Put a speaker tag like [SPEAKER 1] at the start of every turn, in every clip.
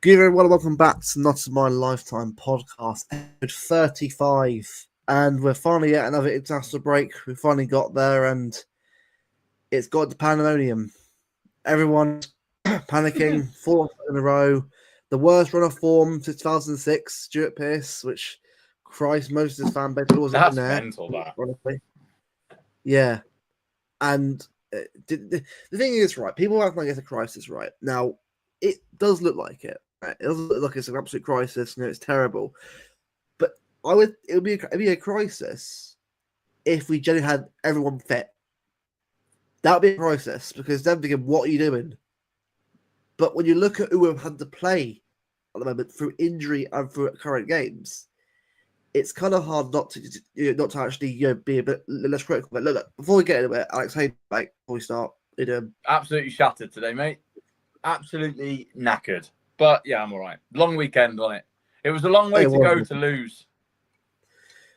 [SPEAKER 1] Good evening, everyone. Welcome back to Not My Lifetime podcast, episode 35. And we're finally at another international break. We finally got there, and it's got the pandemonium. Everyone's panicking, 4 in a row. The worst run of form since 2006, Stuart Pearce, which, Christ, most of his fan base was in
[SPEAKER 2] That's
[SPEAKER 1] there.
[SPEAKER 2] mental, that.
[SPEAKER 1] Honestly. Yeah. And the thing is, right, people act like it's a crisis, right? Now, it does look like it. Right? It doesn't look like it's an absolute crisis. It's terrible. But it would be a crisis if we generally had everyone fit. That would be a crisis because then thinking, what are you doing? But when you look at who have had to play at the moment through injury and through current games, it's kind of hard not to actually be a bit less critical. But look, before we get into it, Alex, hey, before we start,
[SPEAKER 2] absolutely shattered today, mate. Absolutely knackered. But yeah, I'm all right. Long weekend on it. It was a long way to go to lose.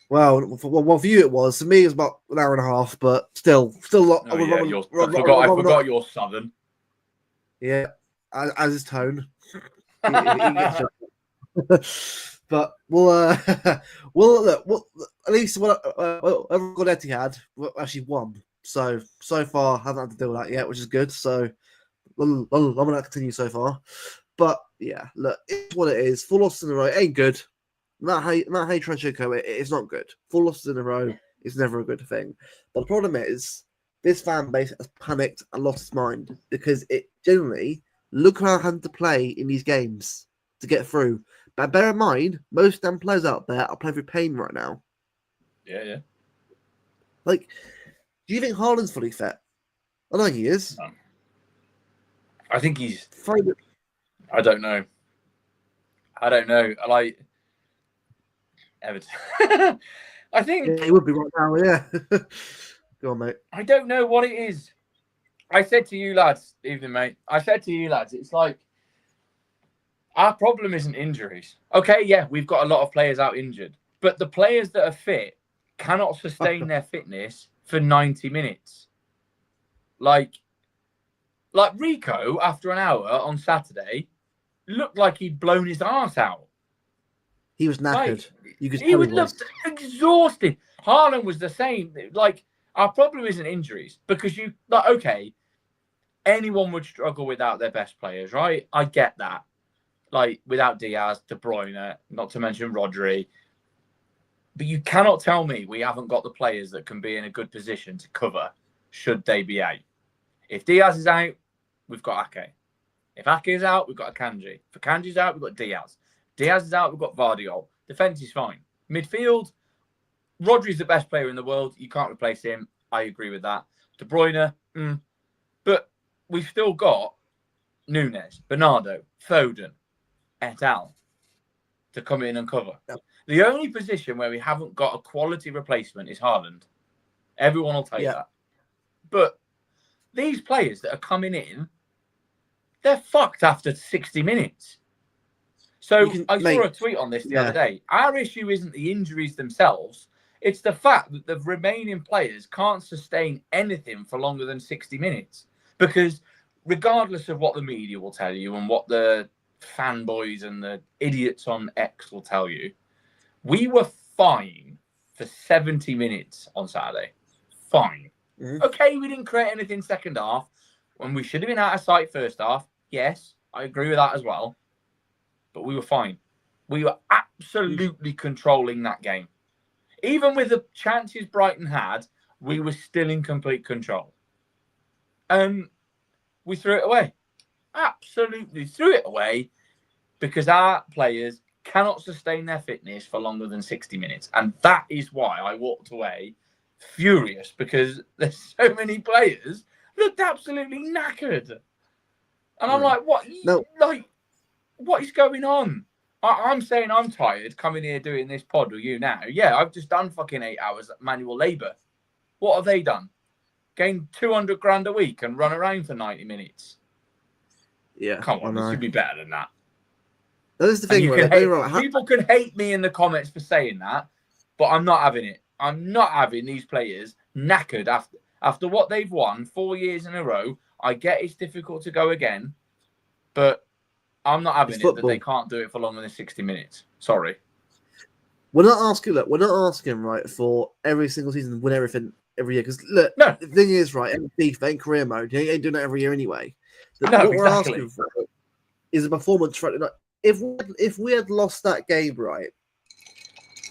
[SPEAKER 1] Well, for you it was. For me, it was about an hour and a half, but still.
[SPEAKER 2] Oh, yeah, I forgot you're southern.
[SPEAKER 1] Yeah, as his tone. he gets But we'll look. At least everyone got Etihad actually won. So far, haven't had to deal with that yet, which is good. So I'm gonna continue so far. But yeah, look, it's what it is. 4 losses in a row ain't good. Not how you try to show it's not good. 4 losses in a row is never a good thing. But the problem is, this fan base has panicked and lost its mind because it generally look how I had to play in these games to get through. But bear in mind, most damn players out there are playing through pain right now.
[SPEAKER 2] Yeah.
[SPEAKER 1] Like, do you think Haaland's fully fit? I know he is.
[SPEAKER 2] No. I think he's. I don't know. Like Everton. I think
[SPEAKER 1] he would be right now. Yeah. Go on, mate.
[SPEAKER 2] I don't know what it is. I said to you lads, it's like our problem isn't injuries. Okay, yeah, we've got a lot of players out injured, but the players that are fit cannot sustain their fitness for 90 minutes. Like Rico, after an hour on Saturday, looked like he'd blown his arse out.
[SPEAKER 1] He was knackered.
[SPEAKER 2] He would look exhausted. Haaland was the same. Like, our problem isn't injuries because anyone would struggle without their best players, right? I get that. Like, without Diaz, De Bruyne, not to mention Rodri. But you cannot tell me we haven't got the players that can be in a good position to cover should they be out. If Diaz is out, we've got Ake. If Ake is out, we've got Akanji. If Akanji's out, we've got Diaz. Diaz is out, we've got Vardiol. Defence is fine. Midfield, Rodri's the best player in the world. You can't replace him. I agree with that. De Bruyne, But we've still got Nunes, Bernardo, Foden, et al. To come in and cover. Yep. The only position where we haven't got a quality replacement is Haaland. Everyone will take that. But these players that are coming in, they're fucked after 60 minutes. So I saw a tweet on this the other day. Our issue isn't the injuries themselves. It's the fact that the remaining players can't sustain anything for longer than 60 minutes. Because regardless of what the media will tell you and what the fanboys and the idiots on X will tell you, we were fine for 70 minutes on Saturday. Fine. Mm-hmm. Okay, we didn't create anything second half when we should have been out of sight first half. Yes, I agree with that as well. But we were fine. We were absolutely controlling that game. Even with the chances Brighton had, we were still in complete control. We threw it away. Absolutely threw it away because our players cannot sustain their fitness for longer than 60 minutes. And that is why I walked away furious because there's so many players looked absolutely knackered. And I'm like, what? No. Like, what is going on? I'm saying I'm tired coming here doing this pod with you now. Yeah, I've just done fucking 8 hours manual labour. What have they done? Gained 200 grand a week and run around for 90 minutes.
[SPEAKER 1] Yeah.
[SPEAKER 2] Come on, it should be better than that.
[SPEAKER 1] That is the thing.
[SPEAKER 2] People can hate me in the comments for saying that, but I'm not having it. I'm not having these players knackered after what they've won 4 years in a row. I get it's difficult to go again, but I'm not having
[SPEAKER 1] It's
[SPEAKER 2] it that
[SPEAKER 1] football.
[SPEAKER 2] they can't do it for longer than 60 minutes. Sorry.
[SPEAKER 1] We're not asking. Look, we're not asking right for every single season to win everything every year. Because look,
[SPEAKER 2] No.
[SPEAKER 1] the thing is, right, FIFA ain't career mode. You ain't doing it every year anyway.
[SPEAKER 2] No,
[SPEAKER 1] what we're
[SPEAKER 2] exactly.
[SPEAKER 1] asking for is a performance. Right, like, if we had lost that game, right,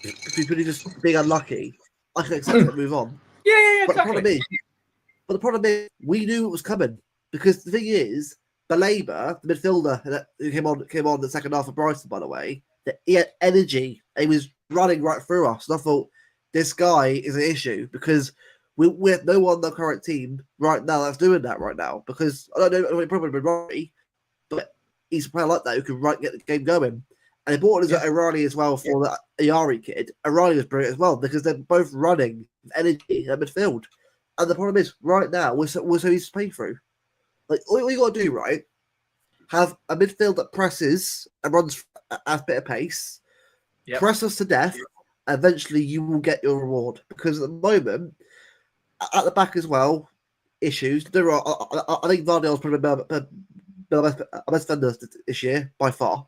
[SPEAKER 1] if we could have just been unlucky, I can accept it and move on.
[SPEAKER 2] Yeah,
[SPEAKER 1] But
[SPEAKER 2] exactly.
[SPEAKER 1] the problem is, we knew it was coming because the thing is, Baleba, the midfielder who came on the second half of Brighton, by the way, that he had energy. He was running right through us. And I thought this guy is an issue because we have no one on the current team right now that's doing that right now. Because I don't know, it probably been Rory, but he's a player like that who can get the game going. And important is that O'Reilly as well for the Ayari kid. O'Reilly was brilliant as well because they're both running with energy in midfield. And the problem is, right now, we're so easy to play through. Like, all you got to do, right, have a midfield that presses and runs at a bit of pace, press us to death, and eventually you will get your reward. Because at the moment, at the back as well, issues. I think Vardyle's probably the best defender this year, by far.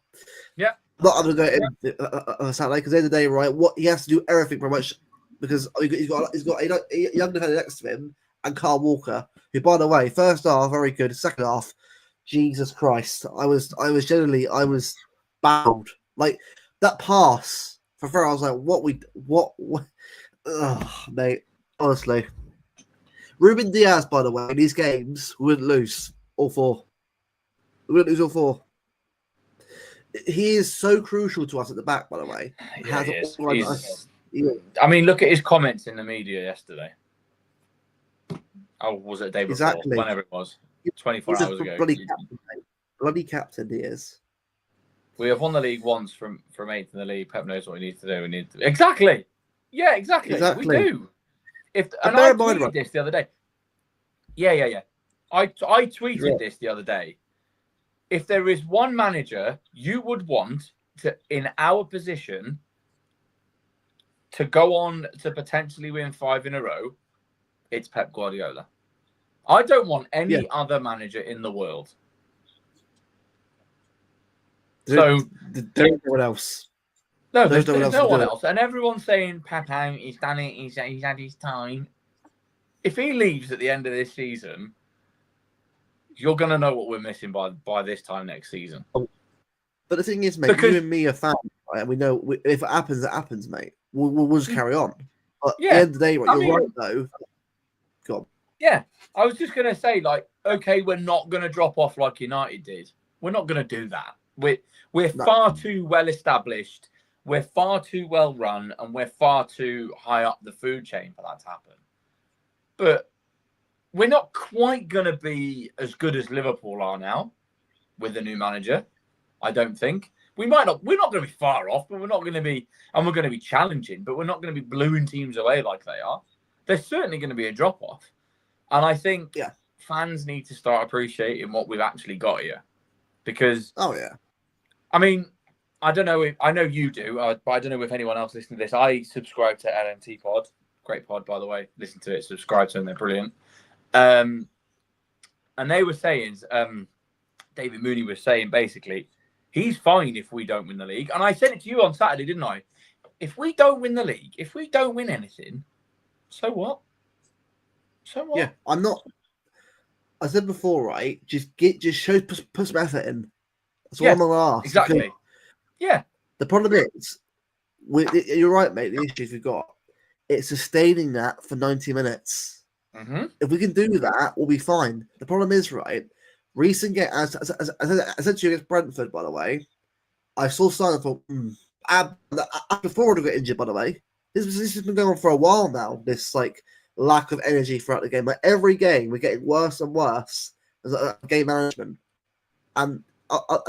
[SPEAKER 2] Yeah.
[SPEAKER 1] Not going to go on Saturday, because at the end of the day, right, what he has to do everything pretty much, because he's got a young defender next to him, and Carl Walker, who, by the way, first half very good, second half, Jesus Christ, I was baffled. Like that pass for Ferrer, I was like, what? Ugh, mate, honestly. Ruben Diaz, by the way, in these games, we wouldn't lose all four. We wouldn't lose all four. He is so crucial to us at the back, by the way.
[SPEAKER 2] Yeah, he is. I mean, look at his comments in the media yesterday. Oh, was it the day before?
[SPEAKER 1] Exactly.
[SPEAKER 2] Whenever it was. 24 hours ago.
[SPEAKER 1] Bloody captain he is.
[SPEAKER 2] We have won the league once from 8th in the league. Pep knows what we need to do. Exactly. Yeah, exactly. We do. And I tweeted this the other day. Yeah. I tweeted this the other day. If there is one manager you would want to, in our position, to go on to potentially win 5 in a row, it's Pep Guardiola. I don't want any other manager in the world. So
[SPEAKER 1] there's no one else.
[SPEAKER 2] No, there's no one else. And everyone's saying, Pep out, he's done it, he's had his time. If he leaves at the end of this season, you're going to know what we're missing by this time next season.
[SPEAKER 1] But the thing is, mate, you and me are fans, right? And we know if it happens, it happens, mate. We'll just carry on. But at the end of the day, you're right, though. Go on.
[SPEAKER 2] Yeah, I was just going to say, like, okay, we're not going to drop off like United did. We're not going to do that. We're far too well established. We're far too well run, and we're far too high up the food chain for that to happen. But we're not quite going to be as good as Liverpool are now with a new manager. I don't think we're not going to be far off, but we're not going to be, and we're going to be challenging, but we're not going to be blowing teams away like they are. There's certainly going to be a drop off. And I think fans need to start appreciating what we've actually got here. Because, I mean, I don't know I know you do, but I don't know if anyone else listening to this. I subscribe to LMT Pod. Great pod, by the way. Listen to it, subscribe to them. They're brilliant. And they were saying, David Mooney was saying, basically, he's fine if we don't win the league. And I said it to you on Saturday, didn't I? If we don't win the league, if we don't win anything, so what? So what?
[SPEAKER 1] Yeah, I'm not. I said before, right? Just put some effort in. That's all I'm gonna ask.
[SPEAKER 2] Exactly. Yeah.
[SPEAKER 1] The problem is, you're right, mate. The issues we've got, it's sustaining that for 90 minutes.
[SPEAKER 2] Mm-hmm.
[SPEAKER 1] If we can do that, we'll be fine. The problem is, right? Recent game, as I said to you against Brentford, by the way, I saw signs for before I got injured. By the way, this has been going on for a while now. This like lack of energy throughout the game. Like every game, we're getting worse and worse as game management, and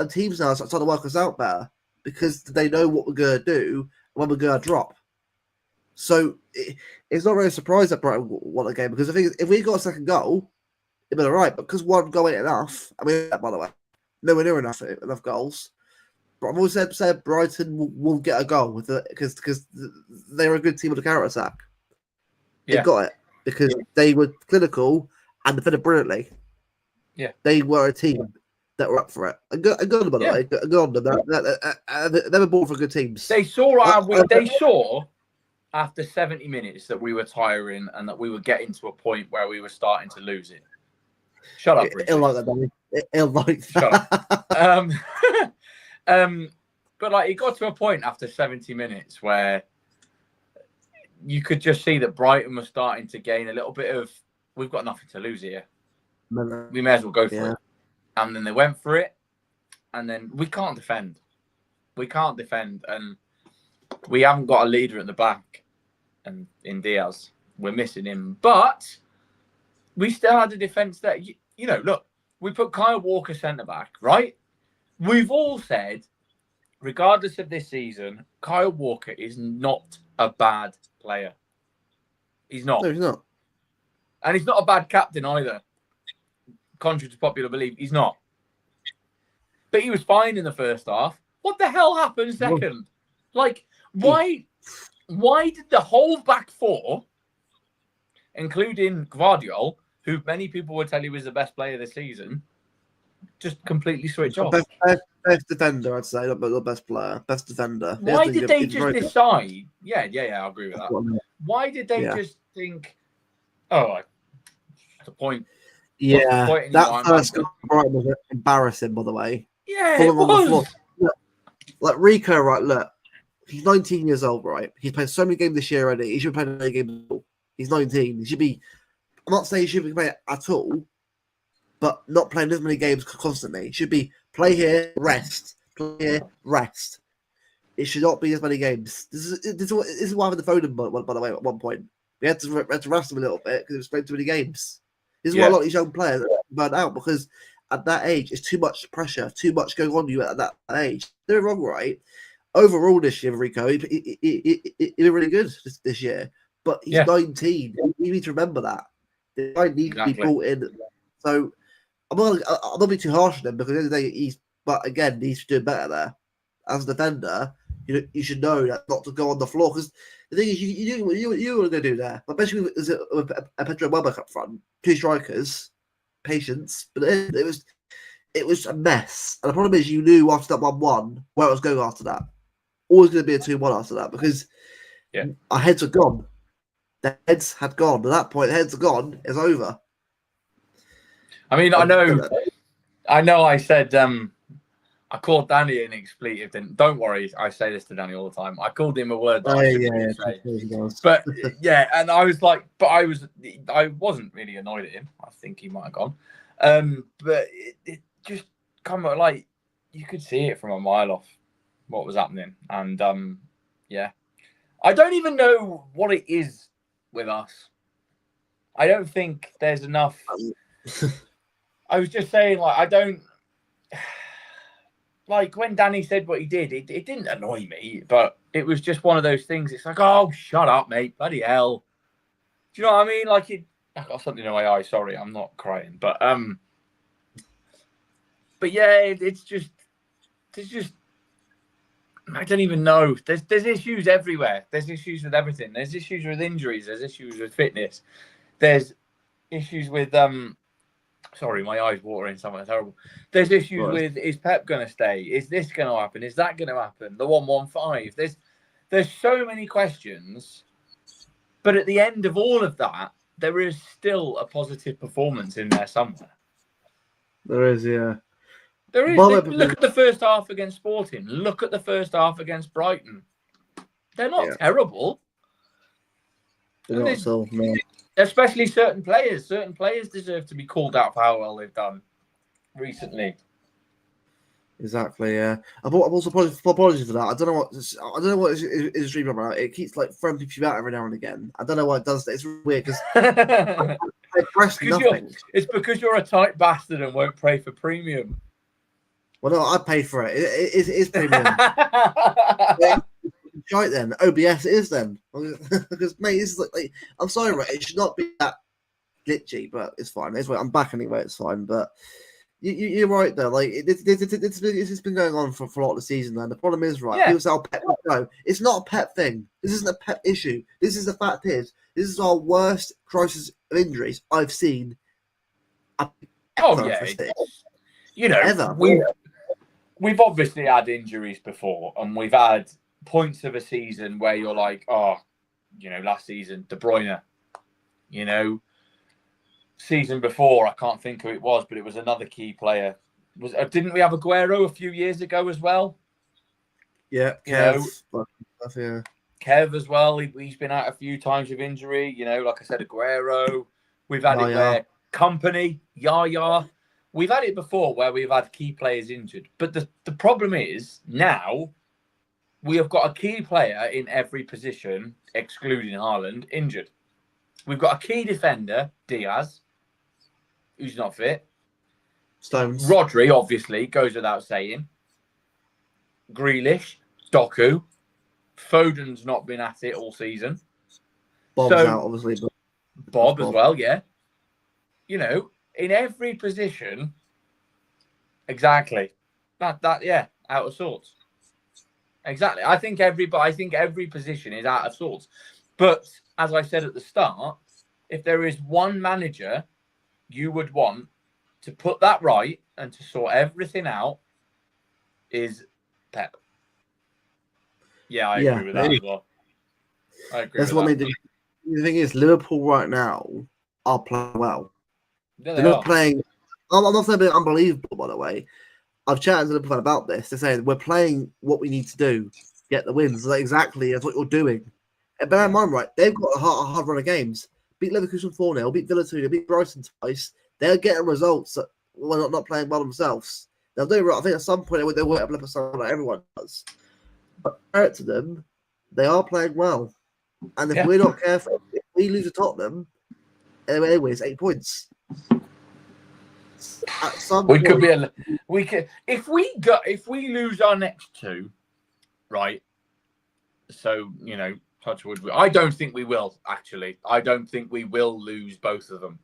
[SPEAKER 1] teams now are starting to work us out better because they know what we're going to do and when we're going to drop. So it's not really a surprise that Brighton won the game because I think if we got a second goal, it'd been all right. But because one goal ain't enough, I mean, by the way, nowhere near enough goals. But I've always said Brighton will get a goal with it because they're a good team with a counter attack. They got it because they were clinical and defended brilliantly.
[SPEAKER 2] Yeah,
[SPEAKER 1] they were a team. that were up for it. And good on them, by the way. Good on them. They were born for good teams.
[SPEAKER 2] They saw after 70 minutes that we were tiring and that we were getting to a point where we were starting to lose it. Shut up, Richard.
[SPEAKER 1] He'll like that, Danny. He'll like
[SPEAKER 2] Shut up. But like, it got to a point after 70 minutes where you could just see that Brighton was starting to gain a little bit of, we've got nothing to lose here. We may as well go for it. And then they went for it. And then we can't defend. And we haven't got a leader at the back. And in Diaz, we're missing him. But we still had a defence that, you know, look, we put Kyle Walker centre-back, right? We've all said, regardless of this season, Kyle Walker is not a bad player. He's not.
[SPEAKER 1] No, he's not.
[SPEAKER 2] And he's not a bad captain either. Contrary to popular belief, he's not. But he was fine in the first half. What the hell happened second? Like, why did the whole back four, including Gvardiol, who many people would tell you was the best player this season, just completely switch off?
[SPEAKER 1] Best defender, I'd say, not the best player. Best defender.
[SPEAKER 2] Why did they just decide? Yeah, I agree with that. Why did they just think, oh, that's a point?
[SPEAKER 1] Yeah, that first goal was embarrassing, by the way.
[SPEAKER 2] Yeah, it was.
[SPEAKER 1] Like Rico, right? Look, he's 19 years old, right? He's played so many games this year already. He should be playing any game at all. He's 19. He should be. I'm not saying he should be playing at all, but not playing as many games constantly. He should be play here, rest. Play here, rest. It should not be as many games. This is why I had to phone him, by the way, at one point. We had to rest him a little bit because he was playing too many games. This is why a lot of these young players are burnt out, because at that age, it's too much pressure, too much going on you at that age. They're wrong, right? Overall this year, Rico, he did really good this year. But he's 19. You need to remember that. The guy needs to be brought in. So I'm not being too harsh on him, because at the end of the day, but again, he's doing better there. As a defender, you should know that not to go on the floor, because the thing is, you were going to do there. But especially with a Pedro Welbeck up front, two strikers, patience, but it was a mess. And the problem is, you knew after that 1-1 where it was going after that. Always going to be a 2-1 after that, because our heads are gone. The heads had gone. At that point, the heads are gone. It's over.
[SPEAKER 2] I mean, I know. I said I called Danny an expletive. Don't worry, I say this to Danny all the time. I called him a word that I shouldn't say. But and I was like, I wasn't really annoyed at him. I think he might have gone. But it just come like, you could see it from a mile off what was happening. And I don't even know what it is with us. I don't think there's enough. I was just saying, like, I don't. Like, when Danny said what he did, it didn't annoy me, but it was just one of those things. It's like, oh, shut up, mate. Bloody hell. Do you know what I mean? Like, I got something in my eye. Sorry, I'm not crying. But yeah, it's just, I don't even know. There's issues everywhere. There's issues with everything. There's issues with injuries. There's issues with fitness. There's issues with sorry, my eye's watering. Something terrible. There's issues with, is Pep going to stay? Is this going to happen? Is that going to happen? The 1-1-5. There's so many questions, but at the end of all of that, there is still a positive performance in there somewhere.
[SPEAKER 1] There is, yeah.
[SPEAKER 2] There is. Look at the first half against Sporting. Look at the first half against Brighton. They're not terrible.
[SPEAKER 1] They're not so, no.
[SPEAKER 2] Especially certain players. Certain players deserve to be called out for how well they've done recently.
[SPEAKER 1] Exactly, yeah. I'm also apologize for that. I don't know what is streaming about. It keeps like throwing people out every now and again. I don't know why it does that. It's really weird because I press nothing.
[SPEAKER 2] It's because you're a tight bastard and won't pay for premium.
[SPEAKER 1] Well, no, I paid for it. It is premium. Right then, OBS is then, because mate, this is like I'm sorry, right? It should not be that glitchy, but it's fine. I'm back anyway. It's fine, but you're right though. Like it's been going on for a lot of the season. And the problem is, right? People say, "Oh, Pep." No, it's not a Pep thing. This isn't a Pep issue. This is the fact is, this is our worst crisis of injuries I've seen.
[SPEAKER 2] You know,
[SPEAKER 1] Ever.
[SPEAKER 2] we've obviously had injuries before, and we've had points of a season where you're like, oh, you know, last season, De Bruyne, you know, season before, I can't think who it was, but it was another key player. Didn't we have Aguero a few years ago as well?
[SPEAKER 1] Yeah,
[SPEAKER 2] Kev,
[SPEAKER 1] yeah.
[SPEAKER 2] Kev as well. He's been out a few times with injury. You know, like I said, Aguero. We've had it where Company, Yaya. We've had it before where we've had key players injured. But the problem is now we have got a key player in every position, excluding Haaland, injured. We've got a key defender, Diaz, who's not fit.
[SPEAKER 1] Stones.
[SPEAKER 2] Rodri, obviously, goes without saying. Grealish, Doku. Foden's not been at it all season.
[SPEAKER 1] Bob's out, obviously. But
[SPEAKER 2] Bob as well, yeah. You know, in every position, exactly. Yeah, out of sorts. Exactly. I think every position is out of sorts. But as I said at the start, if there is one manager you would want to put that right and to sort everything out, is Pep. Yeah, I agree with that as well. I agree.
[SPEAKER 1] That's what they do. The thing is, Liverpool right now are playing well.
[SPEAKER 2] Yeah,
[SPEAKER 1] They're not playing. I'm not saying they're unbelievable, by the way. I've chatted to Liverpool about this. They're saying we're playing what we need to do, get the wins. Like, exactly, that's what you're doing. And bear in mind, right? They've got a hard run of games. Beat Leverkusen 4-0, beat Villa 2-0, beat Brighton twice. They're getting results that we're not playing well themselves. They'll do right. I think at some point they will up something like everyone does. But compared to them, they are playing well. And if we're not careful, if we lose to Tottenham, anyways, 8 points. At some
[SPEAKER 2] we
[SPEAKER 1] point,
[SPEAKER 2] could if we lose our next two, right? So, you know, touch wood. I don't think we will, actually. I don't think we will lose both of them.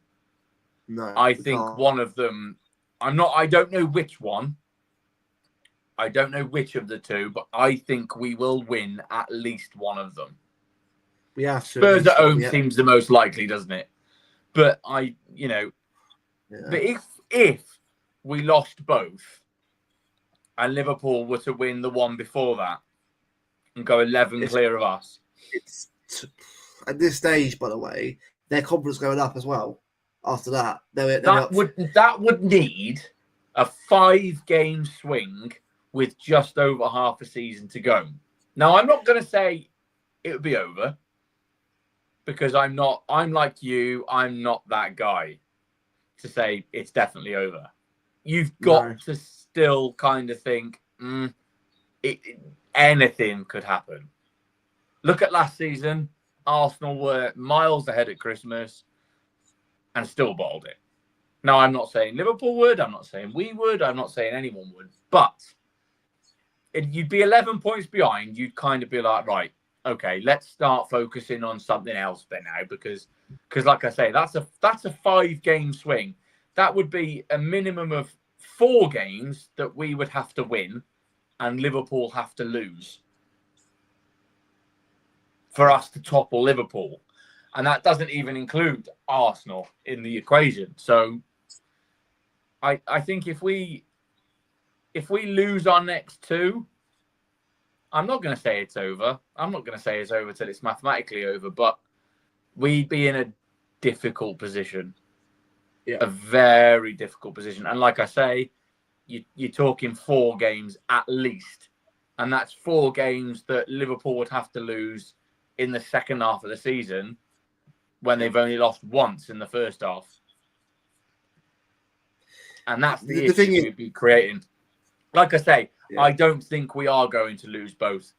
[SPEAKER 1] No.
[SPEAKER 2] I think one of them, I don't know which one. I don't know which of the two, but I think we will win at least one of them.
[SPEAKER 1] We have to.
[SPEAKER 2] Spurs at home seems the most likely, doesn't it? But but if we lost both and Liverpool were to win the one before that and go 11 clear of us.
[SPEAKER 1] At this stage, by the way, their confidence going up as well. After that,
[SPEAKER 2] that would need a 5-game swing with just over half a season to go. Now, I'm not going to say it would be over because I'm like you. I'm not that guy to say it's definitely over. You've got to still kind of think anything could happen. Look at last season. Arsenal were miles ahead at Christmas and still bottled it. Now, I'm not saying Liverpool would. I'm not saying we would. I'm not saying anyone would. But you'd be 11 points behind. You'd kind of be like, right, okay, let's start focusing on something else then now. Because like I say, that's a 5-game swing. That would be a minimum of 4 games that we would have to win and Liverpool have to lose for us to topple Liverpool. And that doesn't even include Arsenal in the equation. So I think if we lose our next 2, I'm not going to say it's over. I'm not going to say it's over till it's mathematically over, but we'd be in a difficult position. Yeah. A very difficult position. And like I say, you're talking 4 games at least. And that's 4 games that Liverpool would have to lose in the second half of the season when they've only lost once in the first half. And that's the issue we'd be creating. Like I say, I don't think we are going to lose both.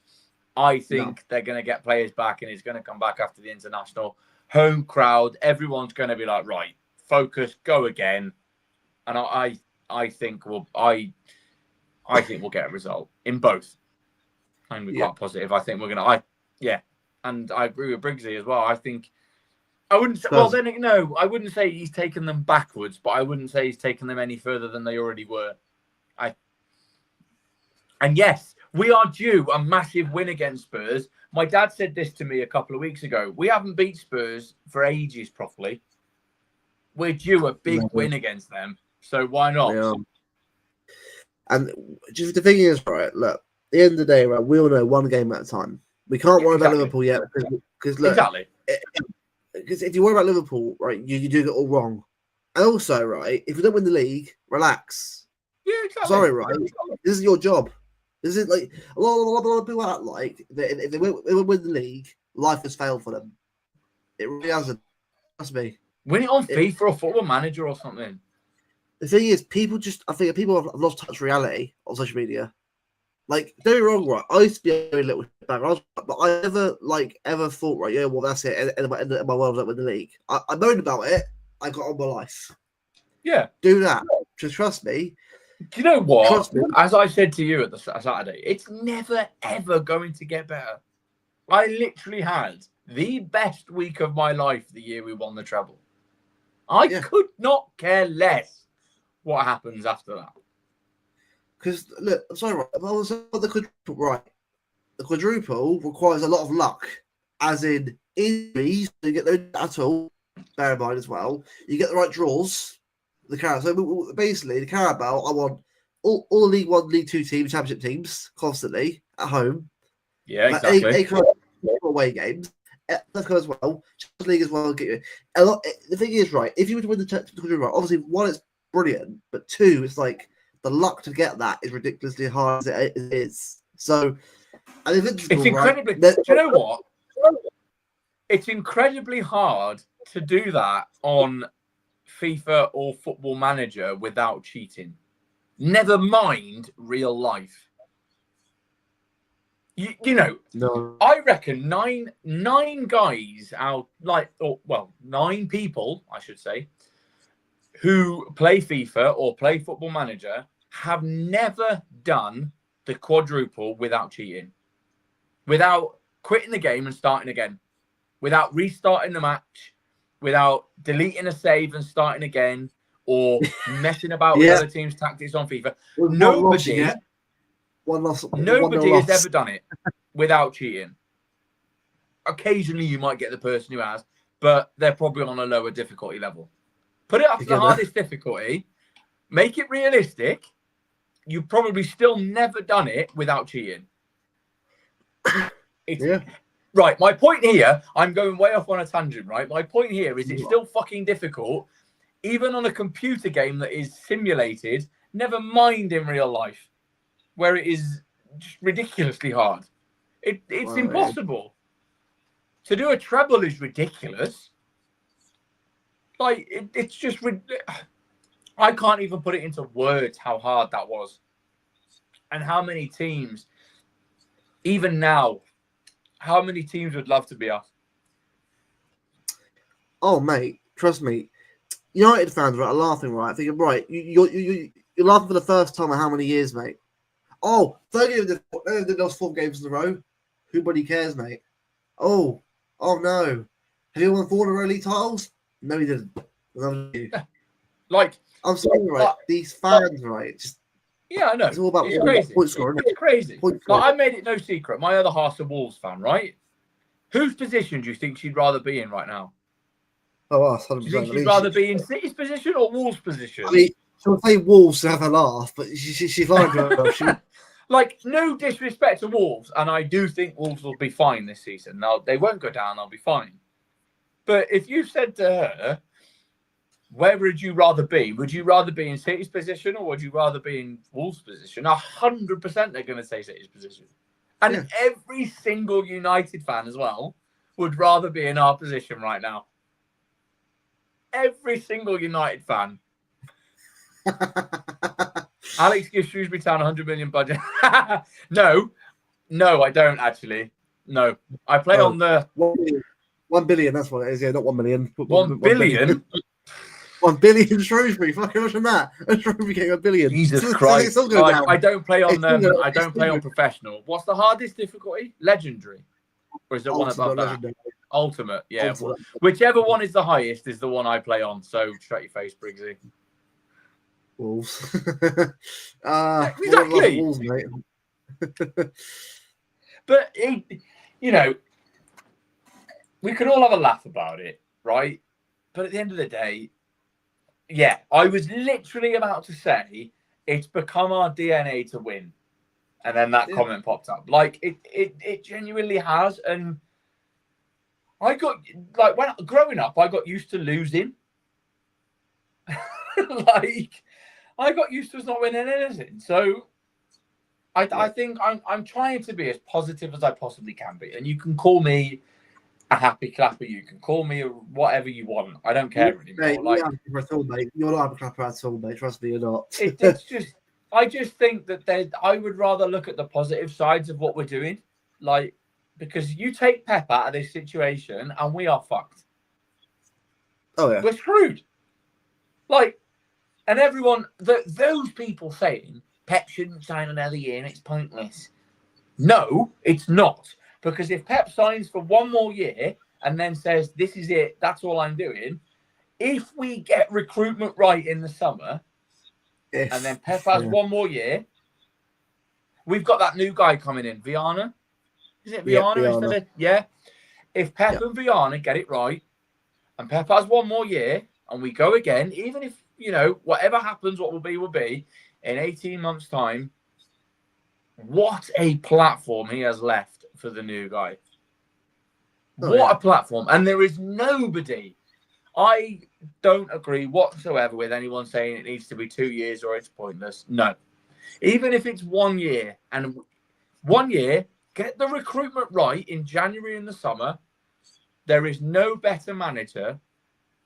[SPEAKER 2] I think they're going to get players back and it's going to come back after the international. Home crowd, everyone's going to be like, right, focus, go again. And I think we'll get a result in both. I'm quite positive. I think we're going to, and I agree with Briggsy as well. I think I wouldn't say he's taken them backwards, but I wouldn't say he's taken them any further than they already were. And yes, we are due a massive win against Spurs. My dad said this to me a couple of weeks ago. We haven't beat Spurs for ages properly. We're due a big win against them. So why not?
[SPEAKER 1] And just the thing is, right? Look, at the end of the day, right? We all know one game at a time. We can't worry about Liverpool yet because look,
[SPEAKER 2] exactly.
[SPEAKER 1] Because if you worry about Liverpool, right, you do it all wrong. And also, right, if you don't win the league, relax.
[SPEAKER 2] Yeah, exactly.
[SPEAKER 1] Sorry, right? This is your job. This is like a lot of people act like if they win the league, life has failed for them. It really hasn't. Trust me.
[SPEAKER 2] Win it on FIFA or Football Manager or something.
[SPEAKER 1] The thing is, I think people have lost touch with reality on social media. Like, don't get me wrong, right? I used to be a very little bag, but I never ever thought, right? Yeah, well, that's it. And my world was up with the league. I moaned about it. I got on my life.
[SPEAKER 2] Yeah,
[SPEAKER 1] do that. Just trust me.
[SPEAKER 2] Do you know what? As I said to you at the Saturday, it's never ever going to get better. I literally had the best week of my life the year we won the treble. I could not care less what happens after that.
[SPEAKER 1] Because look, I'm sorry, right? The quadruple, right? The quadruple requires a lot of luck, as in injuries. You get those at all. Bear in mind as well, you get the right draws. The Carabao. So basically, the Carabao, I want all the League One, League Two teams, Championship teams constantly at home.
[SPEAKER 2] Yeah, exactly.
[SPEAKER 1] Away games. Let's go as well. Champions League as well. Get you a lot. The thing is, right? If you were to win the quadruple, obviously one, it's brilliant, but two, it's like the luck to get that is ridiculously hard as it is. So, and it's
[SPEAKER 2] incredibly.
[SPEAKER 1] Right?
[SPEAKER 2] Do you know what? It's incredibly hard to do that on FIFA or Football Manager without cheating. Never mind real life. You know,
[SPEAKER 1] no.
[SPEAKER 2] I reckon nine guys out, nine people, I should say, who play FIFA or play Football Manager have never done the quadruple without cheating, without quitting the game and starting again, without restarting the match, without deleting a save and starting again, or messing about with other teams' tactics on FIFA. Nobody has ever done it without cheating. Occasionally, you might get the person who has, but they're probably on a lower difficulty level. Put it up to the hardest difficulty. Make it realistic. You've probably still never done it without cheating. Right, my point here, I'm going way off on a tangent, right? My point here is it's still fucking difficult, even on a computer game that is simulated, never mind in real life, where it is just ridiculously hard. It's impossible. To do a treble is ridiculous. Like, it's just... I can't even put it into words how hard that was. And how many teams, even now, how many teams would love to be us? Oh, mate, trust me.
[SPEAKER 1] United fans are laughing, right? Thinking, right, you're laughing for the first time in how many years, mate? Oh, 30 of those 4 games in a row. Who bloody cares, mate? Oh no. Have you won 4 in a row league titles? No, he didn't.
[SPEAKER 2] Like,
[SPEAKER 1] I'm sorry, right? These fans, right? Just
[SPEAKER 2] I know.
[SPEAKER 1] It's all about
[SPEAKER 2] crazy.
[SPEAKER 1] Point scoring.
[SPEAKER 2] It's crazy. I made it no secret. My other half's a Wolves fan, right? Whose position do you think she'd rather be in right now?
[SPEAKER 1] Oh, us, 100%.
[SPEAKER 2] Do you think she'd rather be in City's position or Wolves' position?
[SPEAKER 1] I mean, she'll play Wolves to have a laugh, but she's lying.
[SPEAKER 2] Like, no disrespect to Wolves, and I do think Wolves will be fine this season. Now, they won't go down, they'll be fine. But if you said to her, where would you rather be? Would you rather be in City's position or would you rather be in Wolves' position? 100% they're going to say City's position. And every single United fan as well would rather be in our position right now. Every single United fan. Alex gives Shrewsbury Town 100 million budget. No, I don't actually. No, I play on the
[SPEAKER 1] 1 billion. That's what it is. Yeah, not 1 million.
[SPEAKER 2] 1 billion.
[SPEAKER 1] 1 billion Shrewsbury. Fucking much on that. Shrewsbury getting 1 billion.
[SPEAKER 2] Jesus Christ! I don't play on them. I don't play on professional. What's the hardest difficulty? Legendary, or is it one above that? Ultimate. Yeah. Ultimate. Whichever one is the highest is the one I play on. So shut your face, Briggsy.
[SPEAKER 1] Wolves.
[SPEAKER 2] Exactly.
[SPEAKER 1] Wolves, mate.
[SPEAKER 2] But we can all have a laugh about it, right? But at the end of the day, I was literally about to say it's become our DNA to win. And then that comment popped up. Like it genuinely has. And I got like when growing up, I got used to losing. Like I got used to us not winning anything. So I think I'm trying to be as positive as I possibly can be. And you can call me a happy clapper. You can call me whatever you want. I don't care anymore.
[SPEAKER 1] Mate,
[SPEAKER 2] like
[SPEAKER 1] you're not a happy clapper at all, mate. Trust me, you're not.
[SPEAKER 2] It's just I just think that I would rather look at the positive sides of what we're doing. Like, because you take Pep out of this situation and we are fucked.
[SPEAKER 1] Oh yeah.
[SPEAKER 2] We're screwed. Like, and everyone those people saying Pep shouldn't sign another year and it's pointless. No, it's not. Because if Pep signs for one more year and then says, this is it, that's all I'm doing, if we get recruitment right in the summer, and then Pep has one more year, we've got that new guy coming in, Viana. Is it Viana instead of... Yeah. If Pep and Viana get it right, and Pep has one more year, and we go again, even if, whatever happens, what will be, in 18 months' time, what a platform he has left for the new guy. What a platform. And there is nobody... I don't agree whatsoever with anyone saying it needs to be 2 years or it's pointless. No. Even if it's 1 year, and 1 year, get the recruitment right in January in the summer, there is no better manager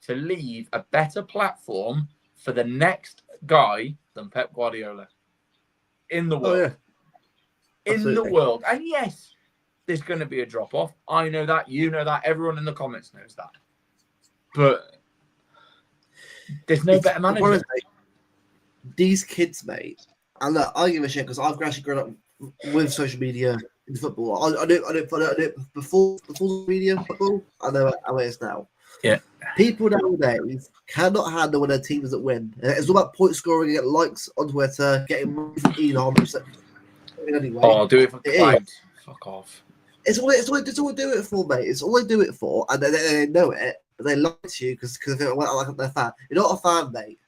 [SPEAKER 2] to leave a better platform for the next guy than Pep Guardiola in the world. In the world. And yes, there's going to be a drop-off. I know that. You know that. Everyone in the comments knows that. But there's no better manager.
[SPEAKER 1] These kids, mate, and look, I give a shit because I've actually grown up with social media in football. I don't follow it before media football. I know how it is now.
[SPEAKER 2] Yeah.
[SPEAKER 1] People nowadays cannot handle when their team doesn't win. It's all about point scoring, get likes on Twitter, getting money from Elon. Anyway,
[SPEAKER 2] I'll do it for clout. Fuck off.
[SPEAKER 1] It's all they do it for, mate. It's all they do it for, and they know it. But they lie to you because they like they're a fan. You're not a fan, mate.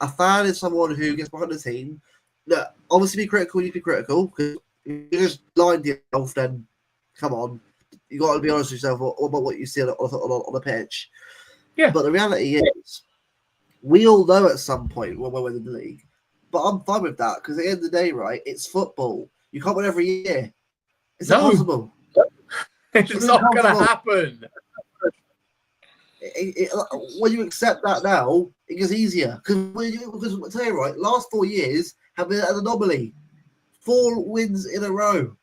[SPEAKER 1] A fan is someone who gets behind the team. Look, obviously be critical. You be critical because you just lying to yourself. Then come on, you got to be honest with yourself about what you see on the pitch.
[SPEAKER 2] Yeah.
[SPEAKER 1] But the reality is, we all know at some point when we're in the league. But I'm fine with that because at the end of the day, right? It's football. You can't win every year. It's impossible.
[SPEAKER 2] It's not going to happen.
[SPEAKER 1] When you accept that now, it gets easier. Because I tell you right, last 4 years have been an anomaly. 4 wins in a row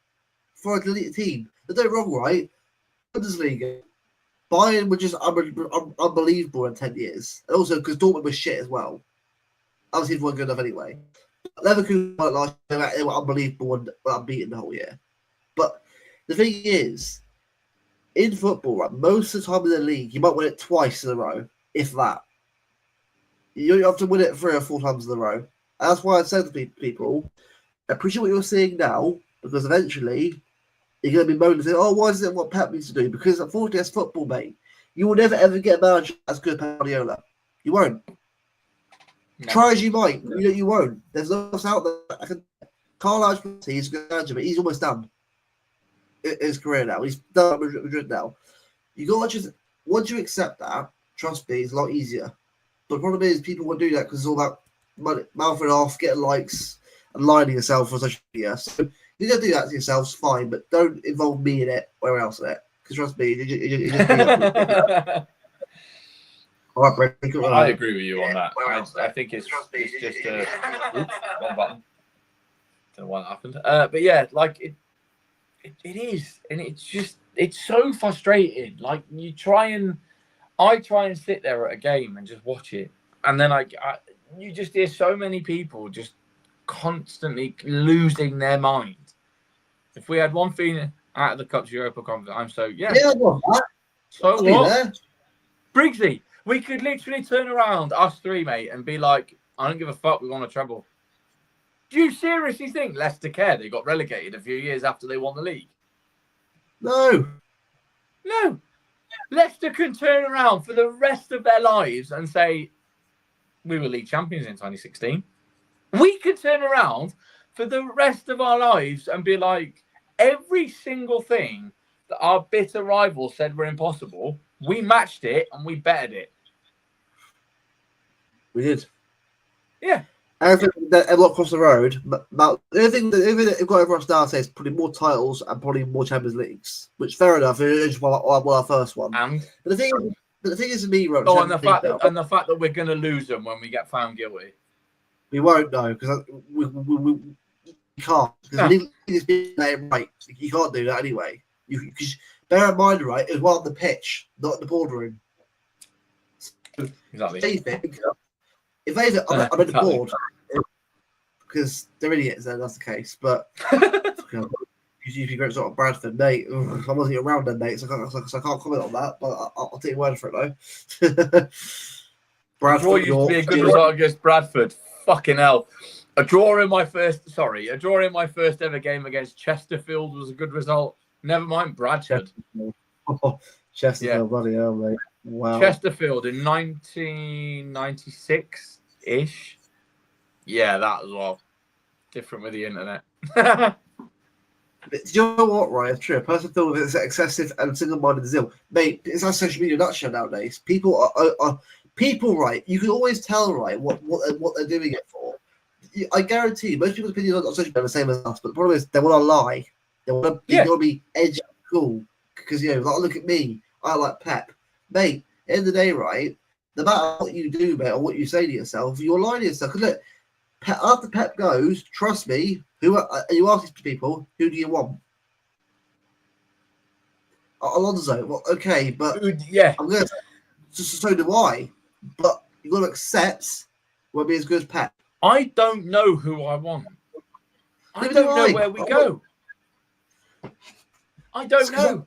[SPEAKER 1] for a elite team. They're doing wrong, right? Bundesliga. Bayern were just unbelievable in 10 years. And also because Dortmund was shit as well. Obviously, they weren't good enough anyway. Leverkusen last year, they were unbelievable and unbeaten the whole year. But the thing is, in football, right, most of the time in the league, you might win it twice in a row, if that. You have to win it 3 or 4 times in a row. And that's why I said to people, appreciate what you're seeing now, because eventually you're going to be moaning and saying, oh, why is it what Pep needs to do? Because unfortunately, it's football, mate. You will never ever get a manager as good as Pep Guardiola. You won't. No. Try as you might, you won't. There's no else out there. Carl Ancelotti, he's a good manager, but he's almost done his career now. He's done at Madrid now. You got to just, once you accept that, trust me, it's a lot easier. But the problem is people won't do that because it's all about mouthing off, getting likes, and lying to yourself on social media. So you can do that to yourselves, fine, but don't involve me in it or anyone else in it. Because trust me, you just all right, Brett,
[SPEAKER 2] I agree with you on that. I think it's just a one button. Don't know what happened. But yeah, like it is, and it's so frustrating. Like I try and sit there at a game and just watch it, and then you just hear so many people just constantly losing their mind. If we had one thing out of the Cups Europa Conference, so what? Briggsy, we could literally turn around, us 3, mate, and be like, I don't give a fuck, we want a treble. Do you seriously think Leicester care they got relegated a few years after they won the league?
[SPEAKER 1] No.
[SPEAKER 2] Leicester can turn around for the rest of their lives and say, we were league champions in 2016. We could turn around for the rest of our lives and be like, every single thing that our bitter rivals said were impossible, we matched it and we bettered it.
[SPEAKER 1] We did.
[SPEAKER 2] Yeah.
[SPEAKER 1] I think that a lot across the road. But the only thing that they've got everyone now says probably more titles and probably more Champions Leagues, which fair enough. It is our first one.
[SPEAKER 2] And
[SPEAKER 1] But the thing is, me, Roach,
[SPEAKER 2] and the fact that we're going to lose them when we get found guilty.
[SPEAKER 1] we won't know because we can't. Because right, you can't do that anyway. Because bear in mind, right, it was well on the pitch, not in the boardroom.
[SPEAKER 2] Exactly.
[SPEAKER 1] If they think I'm at the board, because they're idiots, then that's the case. But you be great sort of Bradford, mate. I wasn't around then, mate, so I can't comment on that. But I'll take your word for it, though.
[SPEAKER 2] Bradford used to be a good result against Bradford. Fucking hell. A draw in my first ever game against Chesterfield was a good result. Never mind Bradford.
[SPEAKER 1] Chesterfield, bloody hell, mate. Wow.
[SPEAKER 2] Chesterfield in 1996-ish. Yeah, that as well. Different with the internet.
[SPEAKER 1] Do you know what, Ryan? It's true. A person filled with excessive and single-minded zeal. Mate, it's like social media nutshell nowadays. People are right? You can always tell, right, what they're doing it for. I guarantee most people's opinions on social media are the same as us, but the problem is they want to lie. They want to be edgy and cool. Because, like, look at me. I like Pep. Mate, at the end of the day, right, no matter what you do, mate, or what you say to yourself, you're lying to yourself. Because look, after Pep goes, trust me, you ask these people, who do you want? Alonso. Well, okay, but
[SPEAKER 2] yeah,
[SPEAKER 1] I'm going to so do I. But you've got to accept won't be as good as Pep.
[SPEAKER 2] I don't know who I want. I don't know where we go. I don't know.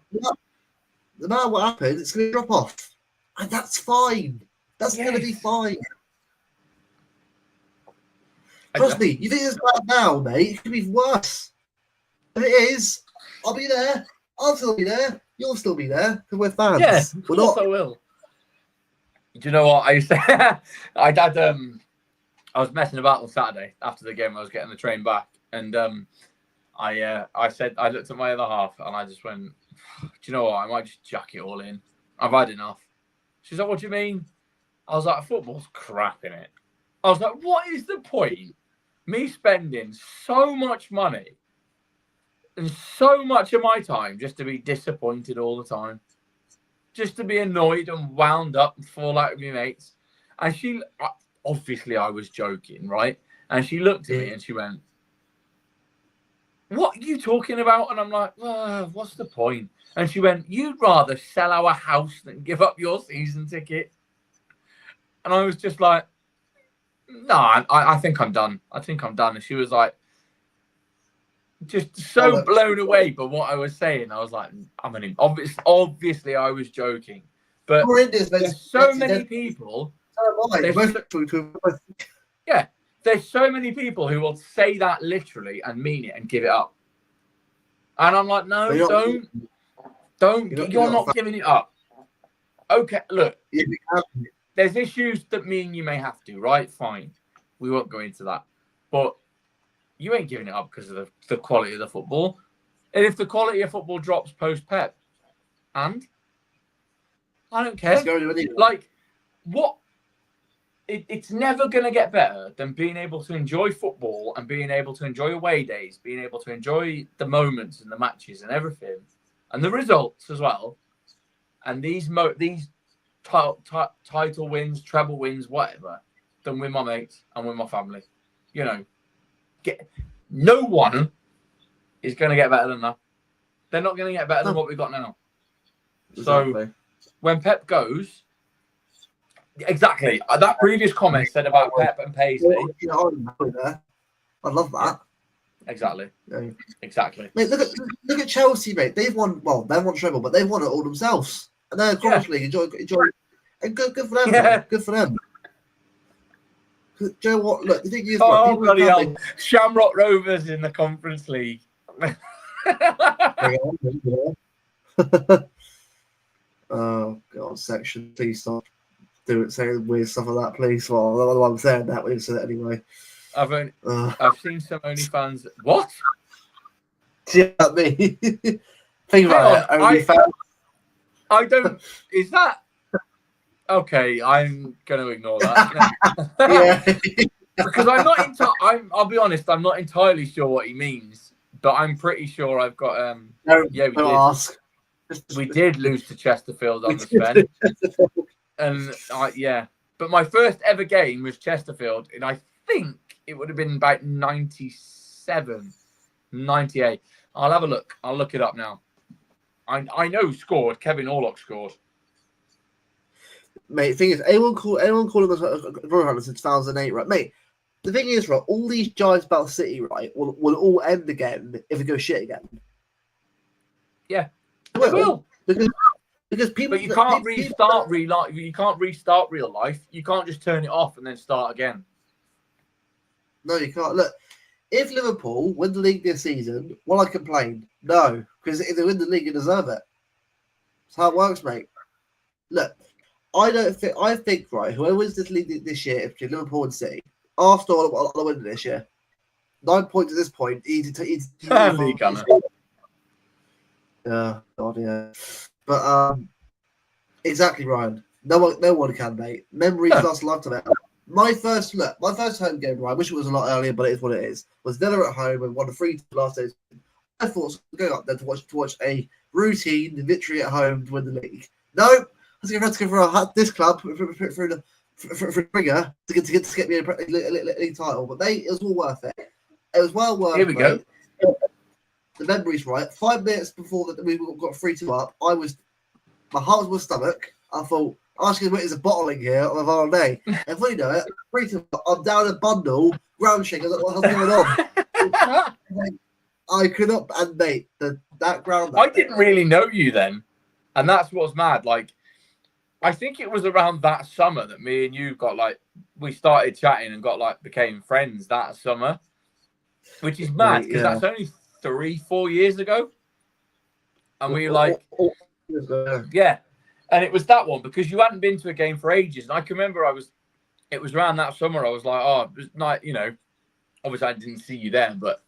[SPEAKER 1] No matter what happens, it's going to drop off. And that's fine. That's going to be fine. Trust me, you think it's bad now, mate? It could be worse. If it is, I'll be there. I'll still be there. You'll still be there because we're fans.
[SPEAKER 2] Yeah, we're not. I will. Do you know what I used to? I was messing about on Saturday after the game. I was getting the train back, and I said I looked at my other half and I just went, do you know what? I might just jack it all in. I've had enough. She's like, what do you mean? I was like, football's crap in it. I was like, what is the point? Me spending so much money and so much of my time just to be disappointed all the time, just to be annoyed and wound up and fall out with my mates. And she, obviously, I was joking, right? And she looked at me and she went, what are you talking about? And I'm like, what's the point? And she went, you'd rather sell our house than give up your season ticket. And I was just like, no, I think I'm done. I think I'm done. And she was like, just so blown away by what I was saying. I was like, obviously I was joking. But there's so many people. Yeah, there's so many people who will say that literally and mean it and give it up. And I'm like, no, don't. You're not giving it up. Okay, look. There's issues that me and you may have to, right? Fine. We won't go into that. But you ain't giving it up because of the quality of the football. And if the quality of football drops post-Pep, and I don't care. Like, what? It's never going to get better than being able to enjoy football and being able to enjoy away days, being able to enjoy the moments and the matches and everything, and the results as well. And these title wins, treble wins, whatever, than with my mates and with my family. No one is going to get better than that. They're not going to get better than what we've got now. Exactly. So when Pep goes, exactly, that previous comment said about Pep and Paisley.
[SPEAKER 1] I love that.
[SPEAKER 2] Exactly. Yeah. Exactly.
[SPEAKER 1] Mate, look at Chelsea, mate. They've won. Well, they haven't won treble, but they've won it all themselves. And they're constantly enjoy. And good for them. Yeah. Good for them. Do you know what? Look, the thing is,
[SPEAKER 2] bloody hell. Shamrock Rovers in the Conference League.
[SPEAKER 1] Oh God, section, please stop saying weird stuff like that, please. Well, I'm saying that, we said it anyway.
[SPEAKER 2] I've seen some OnlyFans. What?
[SPEAKER 1] Yeah, me. Think
[SPEAKER 2] Hang
[SPEAKER 1] about
[SPEAKER 2] on,
[SPEAKER 1] it. OnlyFans.
[SPEAKER 2] I don't. Is that okay? I'm going to ignore that.
[SPEAKER 1] Yeah.
[SPEAKER 2] Because I'm not. I'll be honest. I'm not entirely sure what he means, but I'm pretty sure I've got.
[SPEAKER 1] Don't
[SPEAKER 2] we
[SPEAKER 1] ask.
[SPEAKER 2] We did lose to Chesterfield on the Sven, and yeah. But my first ever game was Chesterfield, and I think it would have been about 97, 98. I'll have a look. I'll look it up now. I know who scored. Kevin Orlock scored.
[SPEAKER 1] Mate, the thing is, anyone calling us a since 2008, right? Mate, the thing is, right, all these giants about City, right, will all end again if it goes shit again.
[SPEAKER 2] Yeah, it will.
[SPEAKER 1] Because people.
[SPEAKER 2] But you can't restart real life. You can't restart real life. You can't just turn it off and then start again.
[SPEAKER 1] No, you can't. Look, if Liverpool win the league this season, will I complain? No, because if they win the league, you deserve it. That's how it works, mate. Look, I think right, whoever wins this league this year, between Liverpool and City, Arsenal are winning this year. 9 points at this point.
[SPEAKER 2] League Gunner.
[SPEAKER 1] Yeah, God, yeah. But exactly, Ryan. No one can, mate. Memories last a lifetime. My first home game, right? I wish it was a lot earlier, but it is what it is. Was Villa at home and won the 3-2 last day. I thought going up there to watch a routine victory at home to win the league. No, I was going to go for this club for a ringer to get me a league title, but it was all worth it. It was well worth it.
[SPEAKER 2] Here we go.
[SPEAKER 1] The memories, right? 5 minutes before that we got 3-2 up, my heart was in my stomach. I thought, asking what is a bottling here on a viral day. And when you know it, 3-2 up, I'm down a bundle, ground shaking. What the hell's going on? I could not, and mate, that ground.
[SPEAKER 2] I didn't really know you then, and that's what's mad. Like, I think it was around that summer that me and you we started chatting and became friends that summer, which is mad because that's only 3-4 years ago, and we yeah, and it was that one because you hadn't been to a game for ages, and I can remember it was around that summer I was like, oh, it was nice, obviously I didn't see you then, but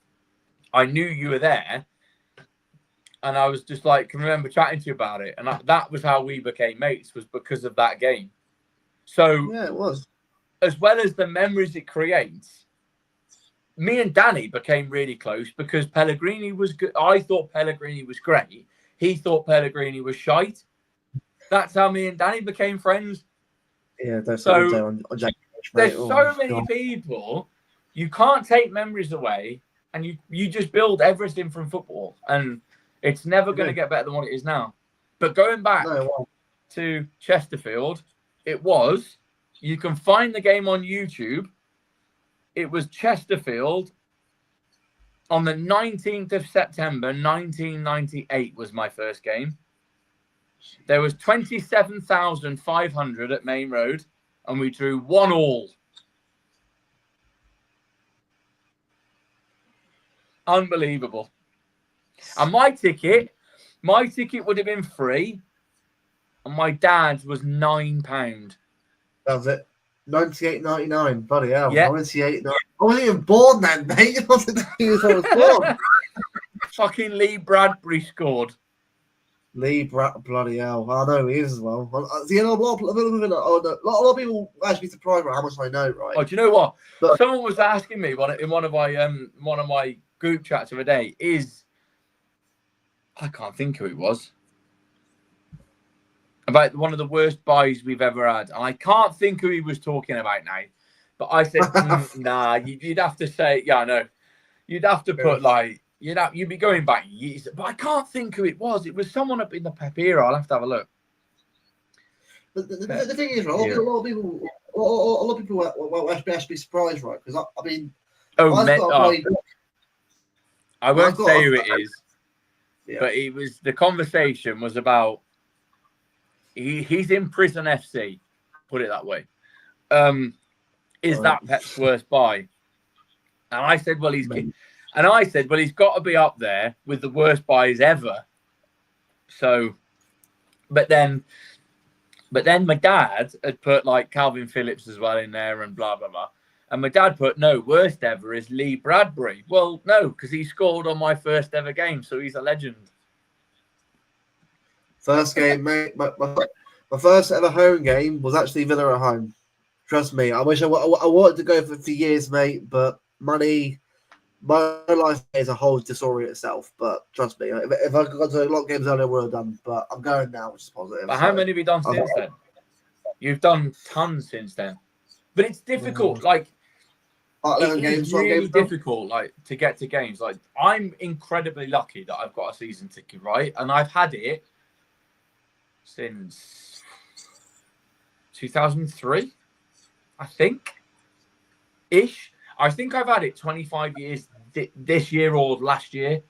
[SPEAKER 2] I knew you were there, and I was just like, can remember chatting to you about it, and that was how we became mates, was because of that game. So
[SPEAKER 1] yeah, it was,
[SPEAKER 2] as well as the memories it creates. Me and Danny became really close because Pellegrini was good. I thought Pellegrini was great. He thought Pellegrini was shite. That's how me and Danny became friends.
[SPEAKER 1] Yeah, there's
[SPEAKER 2] so many people. You can't take memories away, and you just build everything from football, and it's never going to get better than what it is now. But going back to Chesterfield, you can find the game on YouTube. It was Chesterfield on the 19th of September, 1998 was my first game. There was 27,500 at Main Road, and we drew 1-1. Unbelievable. And my ticket would have been free, and my dad's was £9.
[SPEAKER 1] That was it. 98.99. Bloody hell.
[SPEAKER 2] Yeah.
[SPEAKER 1] 98. I wasn't even born then, mate. I wasn't even I was born.
[SPEAKER 2] Fucking Lee Bradbury scored.
[SPEAKER 1] Bloody hell. I know he is as well. A lot of people actually surprised by how much I know, right?
[SPEAKER 2] Oh, do you know what? But someone was asking me in one of my group chats of a day I can't think who it was. About one of the worst buys we've ever had. And I can't think who he was talking about now. But I said, nah, you'd have to say, yeah, I know. You'd have to put you'd be going back years. But I can't think who it was. It was someone up in the Pep era. I'll have to have a look.
[SPEAKER 1] But the thing is, right, a lot of people will actually be surprised, right? Because I mean,
[SPEAKER 2] I won't say who it is. Yeah. But the conversation was about he's in Prison FC, put it that way. Is that Pep's worst buy? And I said, well, he's got to be up there with the worst buys ever. So, but then my dad had put like Calvin Phillips as well in there and blah blah blah. And my dad put, no, worst ever is Lee Bradbury. Well, no, because he scored on my first ever game, so he's a legend.
[SPEAKER 1] First game, mate. My first ever home game was actually Villa at home. Trust me. I wish I wanted to go for years, mate, but money. My life is a whole story itself. But trust me, if I could go to a lot of games earlier, I would have done. But I'm going now, which is positive.
[SPEAKER 2] But how many have you done since then? You've done tons since then. But it's difficult. Like, it's really difficult, like, to get to games. Like, I'm incredibly lucky that I've got a season ticket, right? And I've had it since 2003, I think, ish. I think I've had it 25 years this year or last year.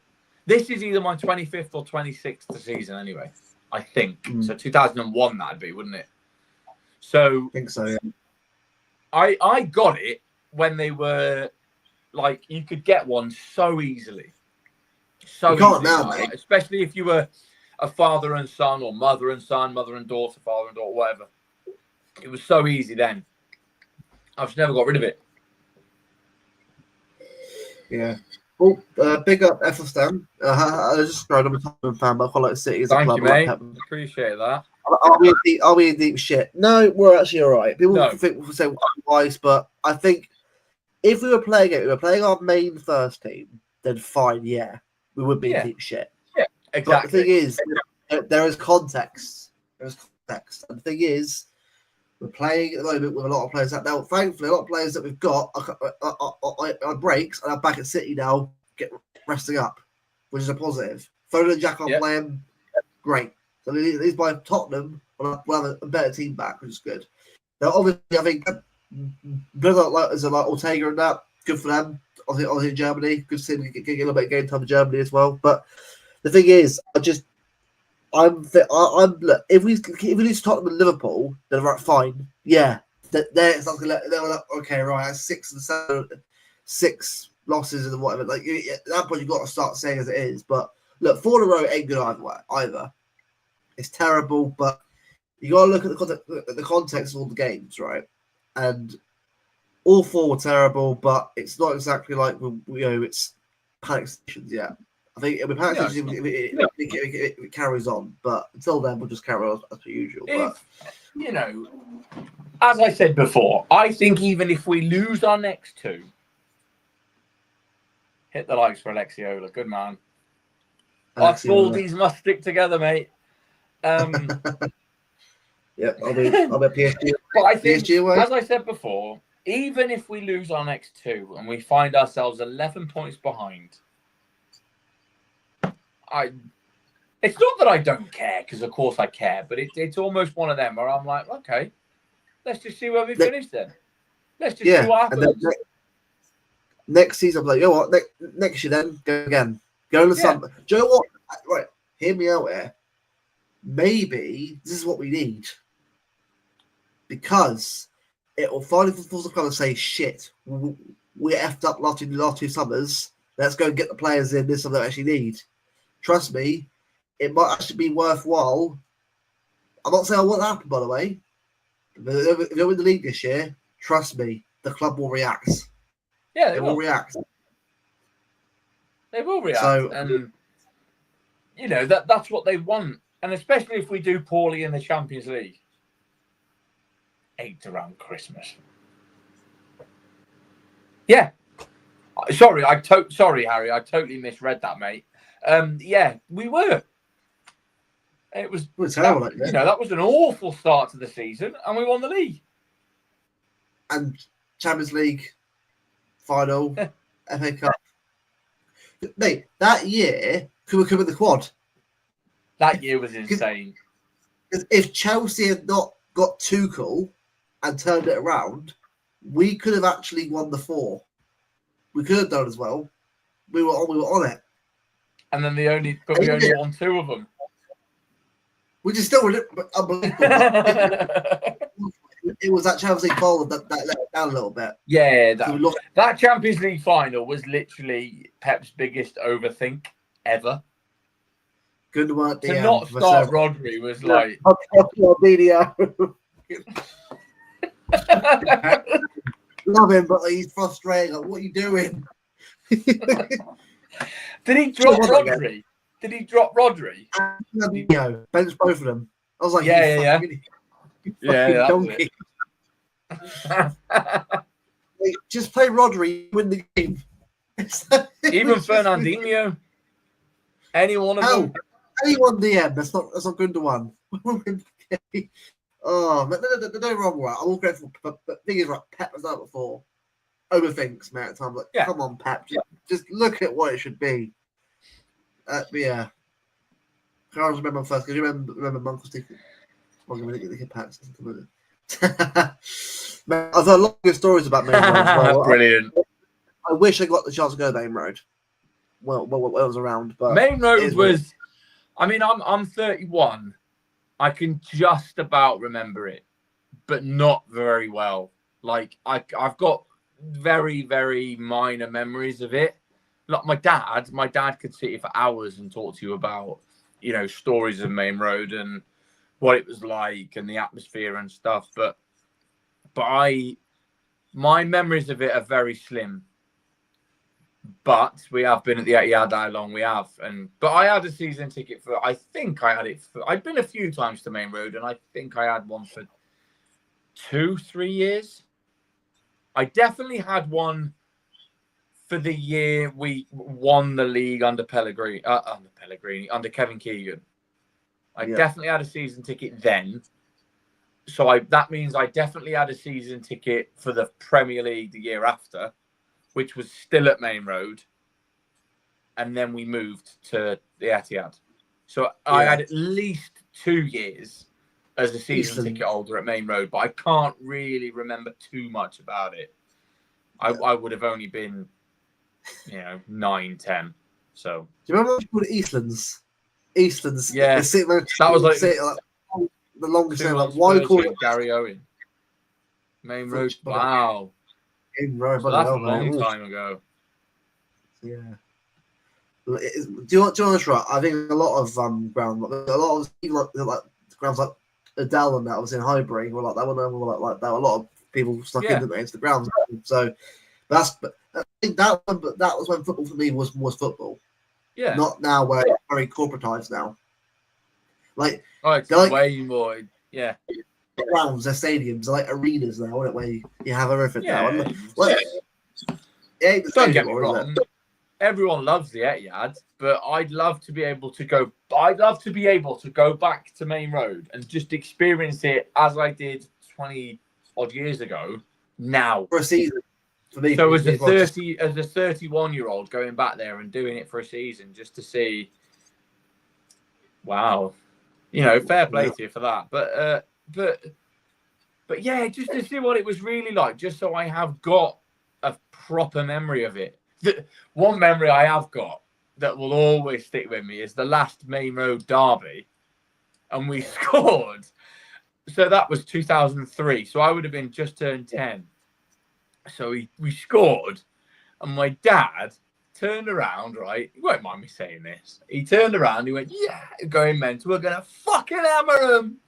[SPEAKER 2] This is either my 25th or 26th season anyway, I think. So 2001 that'd be, wouldn't it? So
[SPEAKER 1] I think so, yeah.
[SPEAKER 2] I got it when they were, like, you could get one so easily. So
[SPEAKER 1] you can't
[SPEAKER 2] easily,
[SPEAKER 1] now, mate.
[SPEAKER 2] especially if you were a father and son, or mother and son, mother and daughter, father and daughter, whatever. It was so easy then. I've just never got rid of it.
[SPEAKER 1] Yeah. Well, big up Ethelstan. I just I'm a Tottenham fan, but I quite like City as a club.
[SPEAKER 2] Thank you, mate. Appreciate that.
[SPEAKER 1] Are we in deep shit? No, we're actually all right. People say otherwise, but I think if we were playing our main first team, then fine, yeah, we would be in deep shit.
[SPEAKER 2] Yeah, exactly.
[SPEAKER 1] But the thing is, there is context. There is context, and the thing is, we're playing at the moment with a lot of players that now, thankfully, a lot of players that we've got are breaks and are back at City now, resting up, which is a positive. Foden and Jack aren't playing, great. So these by Tottenham will have a better team back, which is good. Now, obviously, I think like Ortega and that, good for them. Obviously in Germany, good to see them get a little bit of game time in Germany as well. But the thing is, look, if we lose Tottenham and Liverpool, then right, fine, yeah. They're like, okay, right, that's 6 and 7, 6 losses and whatever. Like at that point, you've got to start saying as it is. But look, 4 in a row ain't good either. It's terrible, but you got to look at the context of all the games, right? And all 4 were terrible, but it's not exactly like it's panic stations yet. I think it'll be panic stations if it carries on, but until then, we'll just carry on as per usual. But
[SPEAKER 2] as I said before, I think even if we lose our next 2, hit the likes for Alexiola, good man. Our Baldies must stick together, mate.
[SPEAKER 1] Yep, I'll be PSG.
[SPEAKER 2] But I think,
[SPEAKER 1] PSG away.
[SPEAKER 2] As I said before, even if we lose our next 2 and we find ourselves 11 points behind, it's not that I don't care, because of course I care, but it's almost one of them where I'm like, okay, let's just see where we finish then. Let's just see what happens.
[SPEAKER 1] Next season, I'm like, you know what? Next year, then go again. Go in the summer. Do you know what? Right, hear me out here. Maybe this is what we need, because it will finally force the club to say, shit, we effed up last 2 summers. Let's go and get the players in this summer that we actually need. Trust me, it might actually be worthwhile. I'm not saying I want that to happen, by the way. If they're in the league this year, trust me, the club will react.
[SPEAKER 2] Yeah,
[SPEAKER 1] they will react.
[SPEAKER 2] They will react.
[SPEAKER 1] So,
[SPEAKER 2] and, that's what they want. And especially if we do poorly in the Champions League. 8 around Christmas. Yeah. Sorry, Harry. I totally misread that, mate. Yeah, we were. It was terrible. That was an awful start to the season, and we won the league.
[SPEAKER 1] And Champions League final, FA Cup. Mate, that year could have come with the quad.
[SPEAKER 2] That year was insane.
[SPEAKER 1] If Chelsea had not got Tuchel and turned it around, we could have actually won the 4. We could have done as well. We were on it.
[SPEAKER 2] And then we only won 2 of them.
[SPEAKER 1] Which is still unbelievable. It was that Champions League final that let it down a little bit.
[SPEAKER 2] Yeah, that Champions League final was literally Pep's biggest overthink ever.
[SPEAKER 1] Good work.
[SPEAKER 2] To not start Rodri was like...
[SPEAKER 1] love him, but he's frustrating. Like, what are you doing?
[SPEAKER 2] Did he drop Rodri? Did he drop Rodri?
[SPEAKER 1] Bench both of them. I was like,
[SPEAKER 2] Yeah.
[SPEAKER 1] You fucking donkey. Like, just play Rodri, win the game.
[SPEAKER 2] Even Fernandinho. Any one of them.
[SPEAKER 1] Anyone DM. That's not good to one. Oh, they're no wrong, right? I'm all grateful, but the thing is, right, Pep was done it before. Overthinks, man, at times. Like, come on, Pep. Just look at what it should be. But yeah. I can't remember first, because you remember Monk's ticket. I'm going to get Pats. Man, I've heard a lot of good stories about Main Road as well.
[SPEAKER 2] Brilliant.
[SPEAKER 1] I wish I got the chance to go to Main Road. Well, I was around, but
[SPEAKER 2] Main Road was. I mean, I'm 31. I can just about remember it, but not very well. Like I've got very, very minor memories of it. Like my dad could sit here for hours and talk to you about, stories of Main Road and what it was like and the atmosphere and stuff. But my memories of it are very slim. But we have been at the Etihad how long we have, but I had a season ticket for. I think I had it for. I'd been a few times to Main Road, and I think I had one for 2-3 years. I definitely had one for the year we won the league under Pellegrini, under Kevin Keegan. I definitely had a season ticket then. So that means I definitely had a season ticket for the Premier League the year after, which was still at Main Road, and then we moved to the Etihad. So I had at least 2 years as a season ticket holder at Main Road, but I can't really remember too much about it. I would have only been, 9, 10. So
[SPEAKER 1] do you remember what you called it? Eastlands? Eastlands.
[SPEAKER 2] Yeah, that was like
[SPEAKER 1] the longest name. Like, why call it
[SPEAKER 2] Gary Owen? Main Road. Wow.
[SPEAKER 1] Road,
[SPEAKER 2] so that's a long time ago.
[SPEAKER 1] Yeah. Do you know what's right? I think a lot of ground, a lot of even like grounds like Adele and that was in Highbury, or like that one, like that. A lot of people stuck into the grounds. So I think that one, but that was when football for me was football.
[SPEAKER 2] Yeah.
[SPEAKER 1] Not now where it's very corporatized now. Like,
[SPEAKER 2] it's way more. Yeah.
[SPEAKER 1] Grounds, they're stadiums, they're like arenas now, where you have everything now.
[SPEAKER 2] Don't get me wrong. Everyone loves the Etihad, but I'd love to be able to go. I'd love to be able to go back to Main Road and just experience it as I did 20 odd years ago. Now
[SPEAKER 1] for a season, for me.
[SPEAKER 2] So as a 31-year-old going back there and doing it for a season just to see. Wow, fair play to you for that. But yeah, just to see what it was really like, just so I have got a proper memory of it. One memory I have got that will always stick with me is the last Main Road derby, and we scored. So that was 2003. So I would have been just turned 10. So we scored, and my dad turned around, right? You won't mind me saying this. He turned around, he went, yeah, going mental. We're going to fucking hammer them.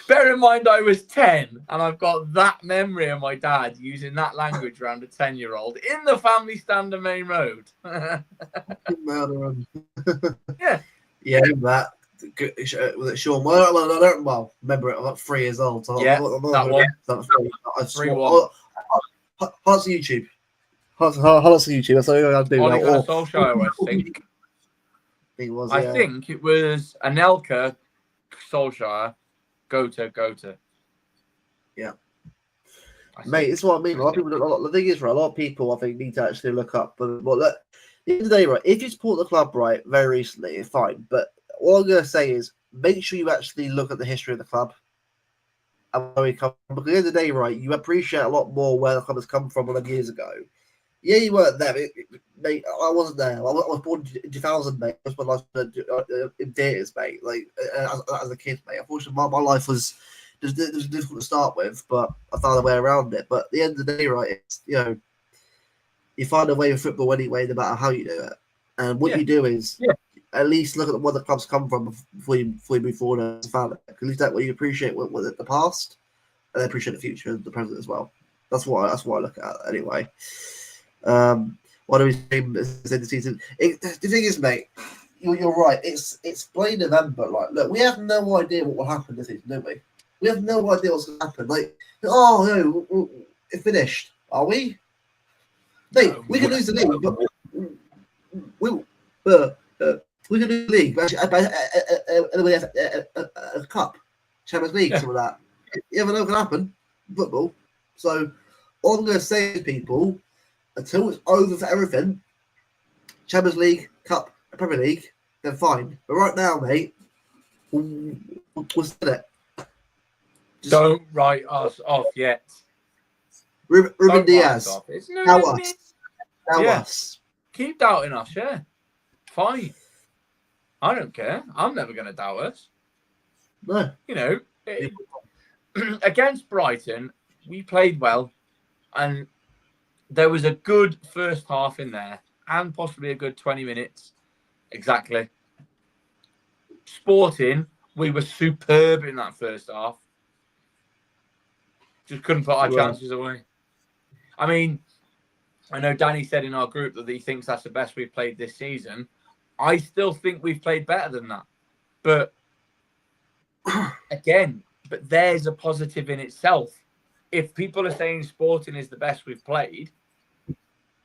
[SPEAKER 2] Bear in mind, I was 10, and I've got that memory of my dad using that language around a 10-year-old in the family stand of Main Road. Yeah.
[SPEAKER 1] Yeah, that. Was it Sean? Well, I don't remember it. I'm like 3 years old. So
[SPEAKER 2] yeah, that one.
[SPEAKER 1] I swore. Hearts of YouTube. Hearts of YouTube. That's all I do.
[SPEAKER 2] Ole Gunnar Solskjaer, I think. I think it was Anelka, Solskjaer, Gota.
[SPEAKER 1] Yeah. Mate, it's what I mean. A lot of people. The thing is, right, a lot of people, I think, need to actually look up. But at the end of the day, right, if you support the club, right, very recently, fine. But all I'm going to say is make sure you actually look at the history of the club and where we come from. Because at the end of the day, right, you appreciate a lot more where the club has come from 11 years ago. Yeah, you weren't there, mate. I wasn't there. I was born in 2000, mate. That's my life in theatres, mate. Like as a kid, mate. Unfortunately, my life was difficult to start with, but I found a way around it. But at the end of the day, right, it's you find a way with football anyway, no matter how you do it. And what you do is at least look at where the club's come from before you move forward as a fan. At least that way you appreciate what the past. and they appreciate the future and the present as well. That's what I look at anyway. What do we say the season? The thing is, mate, you're right. It's plain November. Like, look, we have no idea what will happen this season, don't we? We have no idea what's going to happen. Like, oh no, it's finished. Are we? Mate, we can lose the league, but we can lose the league. A cup, Champions League, some of that. You never know what can happen. Football. So all I'm going to say to people, until it's over for everything, Champions League, Cup, Premier League, then fine. But right now, mate, we'll set it.
[SPEAKER 2] Don't write us off yet.
[SPEAKER 1] Ruben Diaz. Now us. Now us.
[SPEAKER 2] Keep doubting us, yeah. Fine. I don't care. I'm never going to doubt us.
[SPEAKER 1] No.
[SPEAKER 2] You know, against Brighton, we played well, and there was a good first half in there, and possibly a good 20 minutes. Exactly. Sporting, we were superb in that first half. Just couldn't put our chances away. I mean, I know Danny said in our group that he thinks that's the best we've played this season. I still think we've played better than that. But again, there's a positive in itself. If people are saying Sporting is the best we've played,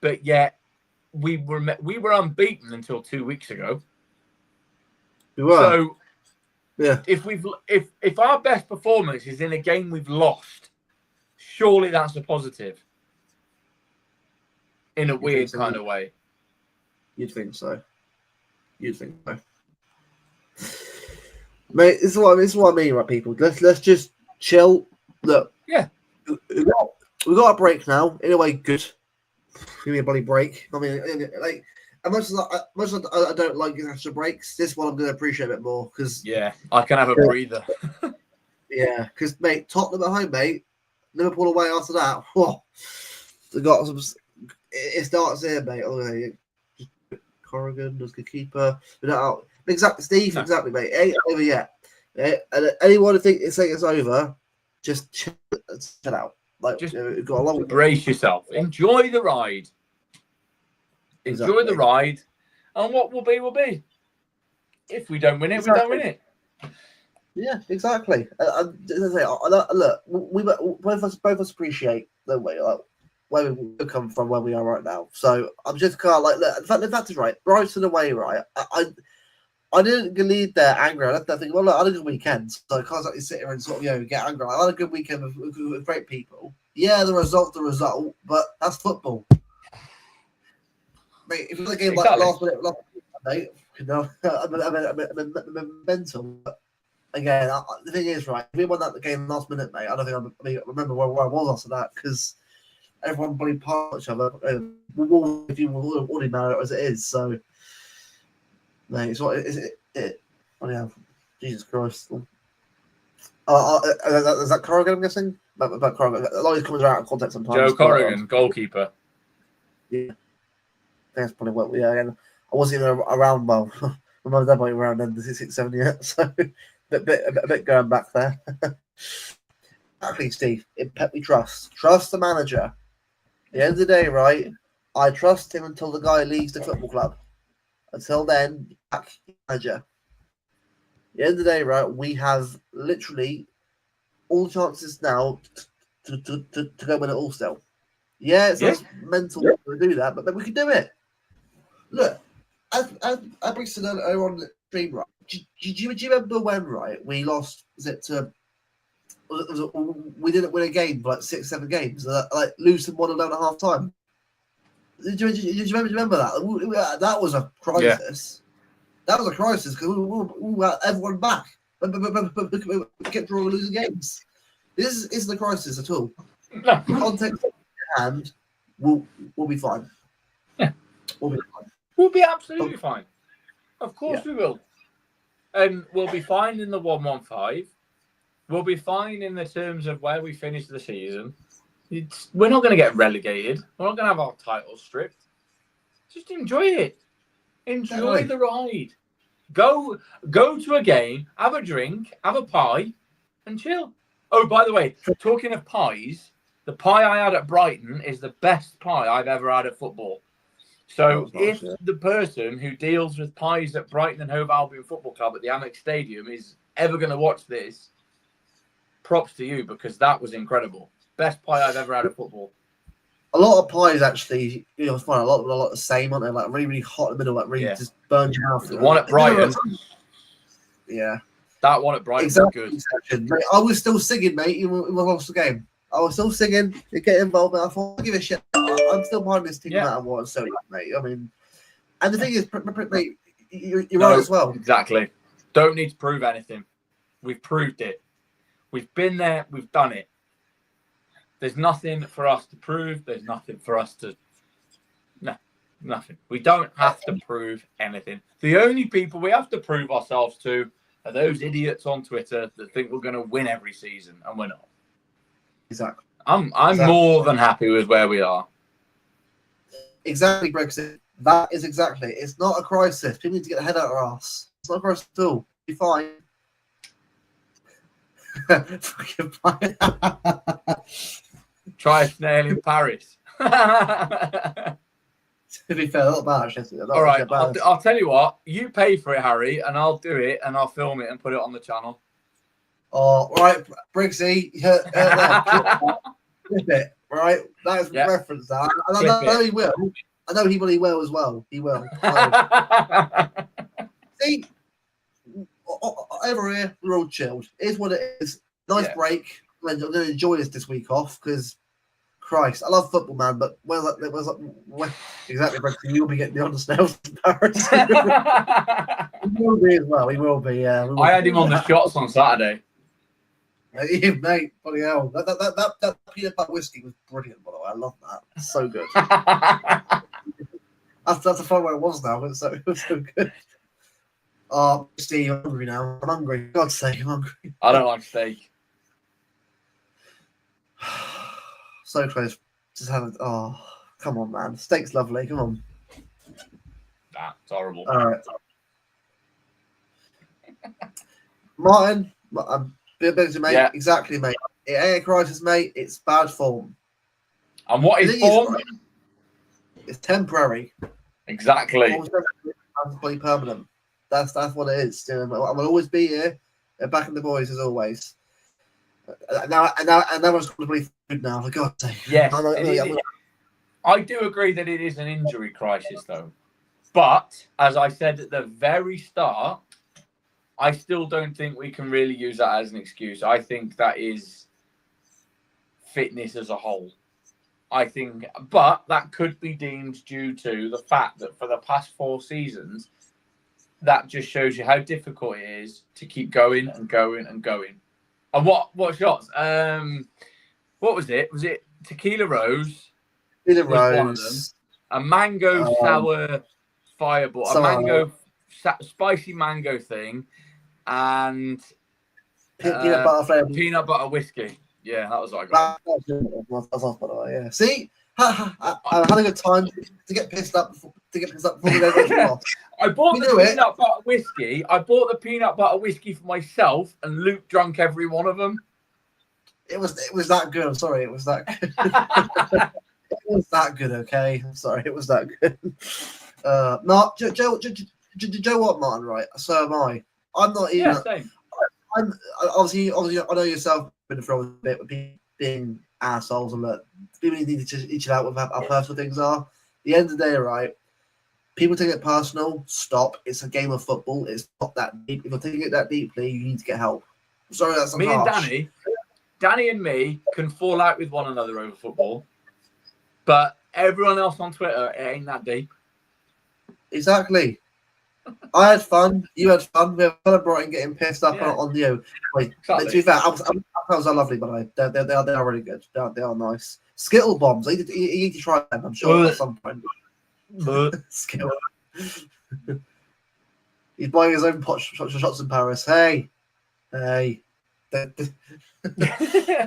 [SPEAKER 2] but yet we were unbeaten until 2 weeks ago.
[SPEAKER 1] We were.
[SPEAKER 2] So
[SPEAKER 1] yeah,
[SPEAKER 2] if our best performance is in a game we've lost, surely that's a positive. In a weird kind of way.
[SPEAKER 1] You'd think so. You'd think so. Mate, this is what I mean, right, people? Let's just chill. Look.
[SPEAKER 2] Yeah.
[SPEAKER 1] We've got a break now. In a way, good. Give me a bloody break. I mean, like, as much as I don't like extra breaks, this one I'm going to appreciate a bit more because
[SPEAKER 2] I can have a breather.
[SPEAKER 1] Yeah, because mate, Tottenham at home, mate. Liverpool away after that. Whoa, they got some. It starts here, mate. Okay, Corrigan does the keeper. Exactly, Steve. No. Exactly, mate. Ain't over yet. Yeah? And anyone who thinks it's over, just chill out. Like,
[SPEAKER 2] just
[SPEAKER 1] got a long
[SPEAKER 2] brace yourself. Enjoy the ride. Enjoy the ride, and what will be will be. If we don't win it, we don't win it.
[SPEAKER 1] Yeah, exactly. Look, we both of us appreciate the way, like, where we come from, where we are right now. So I'm just kind of like, look, the fact is right. Brighton away, right? I didn't leave there angry. I left there thinking, well, look, I had a good weekend, so I can't exactly sit here and sort of get angry. I had a good weekend with great people. Yeah, the result, but that's football. Mate, if it was a game like last minute, mate, I'm mental. But again, the thing is, right, if we won that game last minute, mate, I don't think I remember where I was after that because everyone bloody part each other. If you already know it as it is, so mate, it's what is it? Oh yeah, Jesus Christ! Is that Corrigan? I'm guessing. About Corrigan. A lot of these comments are out of context sometimes.
[SPEAKER 2] Joe Corrigan, goalkeeper.
[SPEAKER 1] Yeah, that's probably what. Yeah, again, I wasn't even around. Well, my mum and dad weren't around then. 6, 7 yet, so a bit going back there. Exactly, Steve. In Pep, we trust the manager. At the end of the day, right? I trust him until the guy leaves the football club. Until then, back manager. At the end of the day, right? We have literally all the chances now to go win it all still. Yeah, it's mental to do that, but we can do it. Look, as we said earlier on the stream, right? Do you remember when, right? We lost. We didn't win a game for like 6, 7 games. Like losing 1-0 at half time. Did you remember that? That was a crisis. Yeah. That was a crisis because we had everyone back. But kept drawing losing games. This isn't a crisis at all.
[SPEAKER 2] No.
[SPEAKER 1] Context in hand, we'll be fine.
[SPEAKER 2] Yeah.
[SPEAKER 1] We'll be fine.
[SPEAKER 2] We'll be absolutely fine. Of course we will. And we'll be fine in the 1-1-5. We'll be fine in the terms of where we finish the season. We're not going to get relegated. We're not going to have our titles stripped. Just enjoy it. Enjoy the ride. Go to a game, have a drink, have a pie, and chill. Oh, by the way, talking of pies, the pie I had at Brighton is the best pie I've ever had at football. So if the person who deals with pies at Brighton and Hove Albion Football Club at the Amex Stadium is ever going to watch this, props to you, because that was incredible. Best pie I've ever had at football.
[SPEAKER 1] A lot of pies actually, it's fine. A lot the same, aren't they? Like really, really hot in the middle, like really just burns your mouth.
[SPEAKER 2] The one at Brighton.
[SPEAKER 1] Yeah.
[SPEAKER 2] That one at Brighton was good.
[SPEAKER 1] Mate, I was still singing, mate, even when we lost the game. I was still singing, getting involved, mate. I thought, I give a shit. I'm still behind this team no matter what. So, mate, I mean, and the thing is, mate, you're right as well.
[SPEAKER 2] Exactly. Don't need to prove anything. We've proved it. We've been there. We've done it. There's nothing for us to prove. There's nothing for us to... No, nothing. We don't have to prove anything. The only people we have to prove ourselves to are those idiots on Twitter that think we're going to win every season, and we're not.
[SPEAKER 1] Exactly.
[SPEAKER 2] I'm more than happy with where we are.
[SPEAKER 1] Exactly, Brexit. That is exactly. It's not a crisis. People need to get their head out of our ass. It's not a crisis at all. Be fine. Fucking fine.
[SPEAKER 2] Try a snail in Paris.
[SPEAKER 1] To be fair, not bad. Actually.
[SPEAKER 2] All right, I'll tell you what. You pay for it, Harry, and I'll do it, and I'll film it and put it on the channel.
[SPEAKER 1] Oh, right, Briggsy. Flip it, right? That's reference that. And I know he will. I know he will as well. He will. See, over here, we're all chilled. It is what it is. Nice break. I'm going to enjoy this week off because, Christ, I love football, man. But exactly, Brexit, you'll be getting the honest nails in Paris. He will be as well. He will be. Yeah.
[SPEAKER 2] I had him on the shots on Saturday.
[SPEAKER 1] Yeah, mate, bloody hell. That peanut butter whiskey was brilliant, by the way. I love that. It's so good. that's the fun where it was now. It was so good. Oh, Steve, I'm hungry now. I'm hungry. For God's sake, I'm hungry.
[SPEAKER 2] I don't like steak.
[SPEAKER 1] So close. Just having. Oh, come on, man. Steak's lovely. Come on.
[SPEAKER 2] Nah, it's horrible.
[SPEAKER 1] All right. Martin, I'm mate. Yeah. Exactly, mate. It ain't a crisis, mate. It's bad form.
[SPEAKER 2] And what is form?
[SPEAKER 1] It's temporary.
[SPEAKER 2] Exactly.
[SPEAKER 1] It's permanent. That's what it is. You know, I will always be here, back in the boys as always. Now it's going to be good now. For God's sake.
[SPEAKER 2] Yes, I do agree that it is an injury crisis, though. But as I said at the very start, I still don't think we can really use that as an excuse. I think that is fitness as a whole. I think, but that could be deemed due to the fact that for the past 4 seasons, that just shows you how difficult it is to keep going and going and going. And what shots? What was it? Was it Tequila Rose?
[SPEAKER 1] Tequila Rose.
[SPEAKER 2] A mango sour fireball. A mango spicy mango thing. And peanut butter whiskey. Yeah, that was what I got.
[SPEAKER 1] That's off, by the way. Yeah. See, I'm having a good time to get pissed up before we go.
[SPEAKER 2] I bought the peanut butter whiskey. I bought the peanut butter whiskey for myself, and Luke drunk every one of them.
[SPEAKER 1] It was that good. I'm sorry, it was that good. It was that good. Okay, I'm sorry, it was that good. No, Joe, what, Martin? Right, so am I. I'm not even.
[SPEAKER 2] Yeah, same.
[SPEAKER 1] I'm obviously. I know yourself been thrown a bit with people being assholes and look. People need to each out with how personal things are. At the end of the day, right? People take it personal. Stop. It's a game of football. It's not that deep. If you're taking it that deeply, you need to get help. I'm sorry, that's
[SPEAKER 2] me harsh. And Danny and me can fall out with one another over football, but everyone else on Twitter, it ain't that deep.
[SPEAKER 1] Exactly. I had fun. You had fun. We had fun at Brighton getting pissed up on you. Wait, exactly. To be fair, those are lovely, by the way. They are really good. They are nice. Skittle bombs. You need to try them, I'm sure, at some point. Skittle. He's buying his own shots in Paris. Hey. All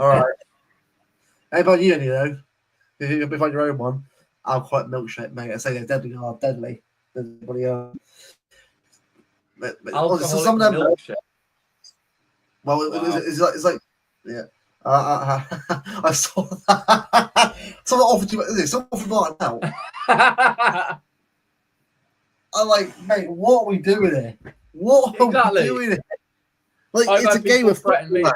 [SPEAKER 1] right. How about you, though? If you find your own one, I'll quite milkshake, mate. I say they're deadly hard, deadly. Everybody but some of them. Well, it's like yeah. I saw that. Someone offered you. Someone offered Martin out. I'm like, mate, what are we doing here? What are we doing here? Like, it's a game of football.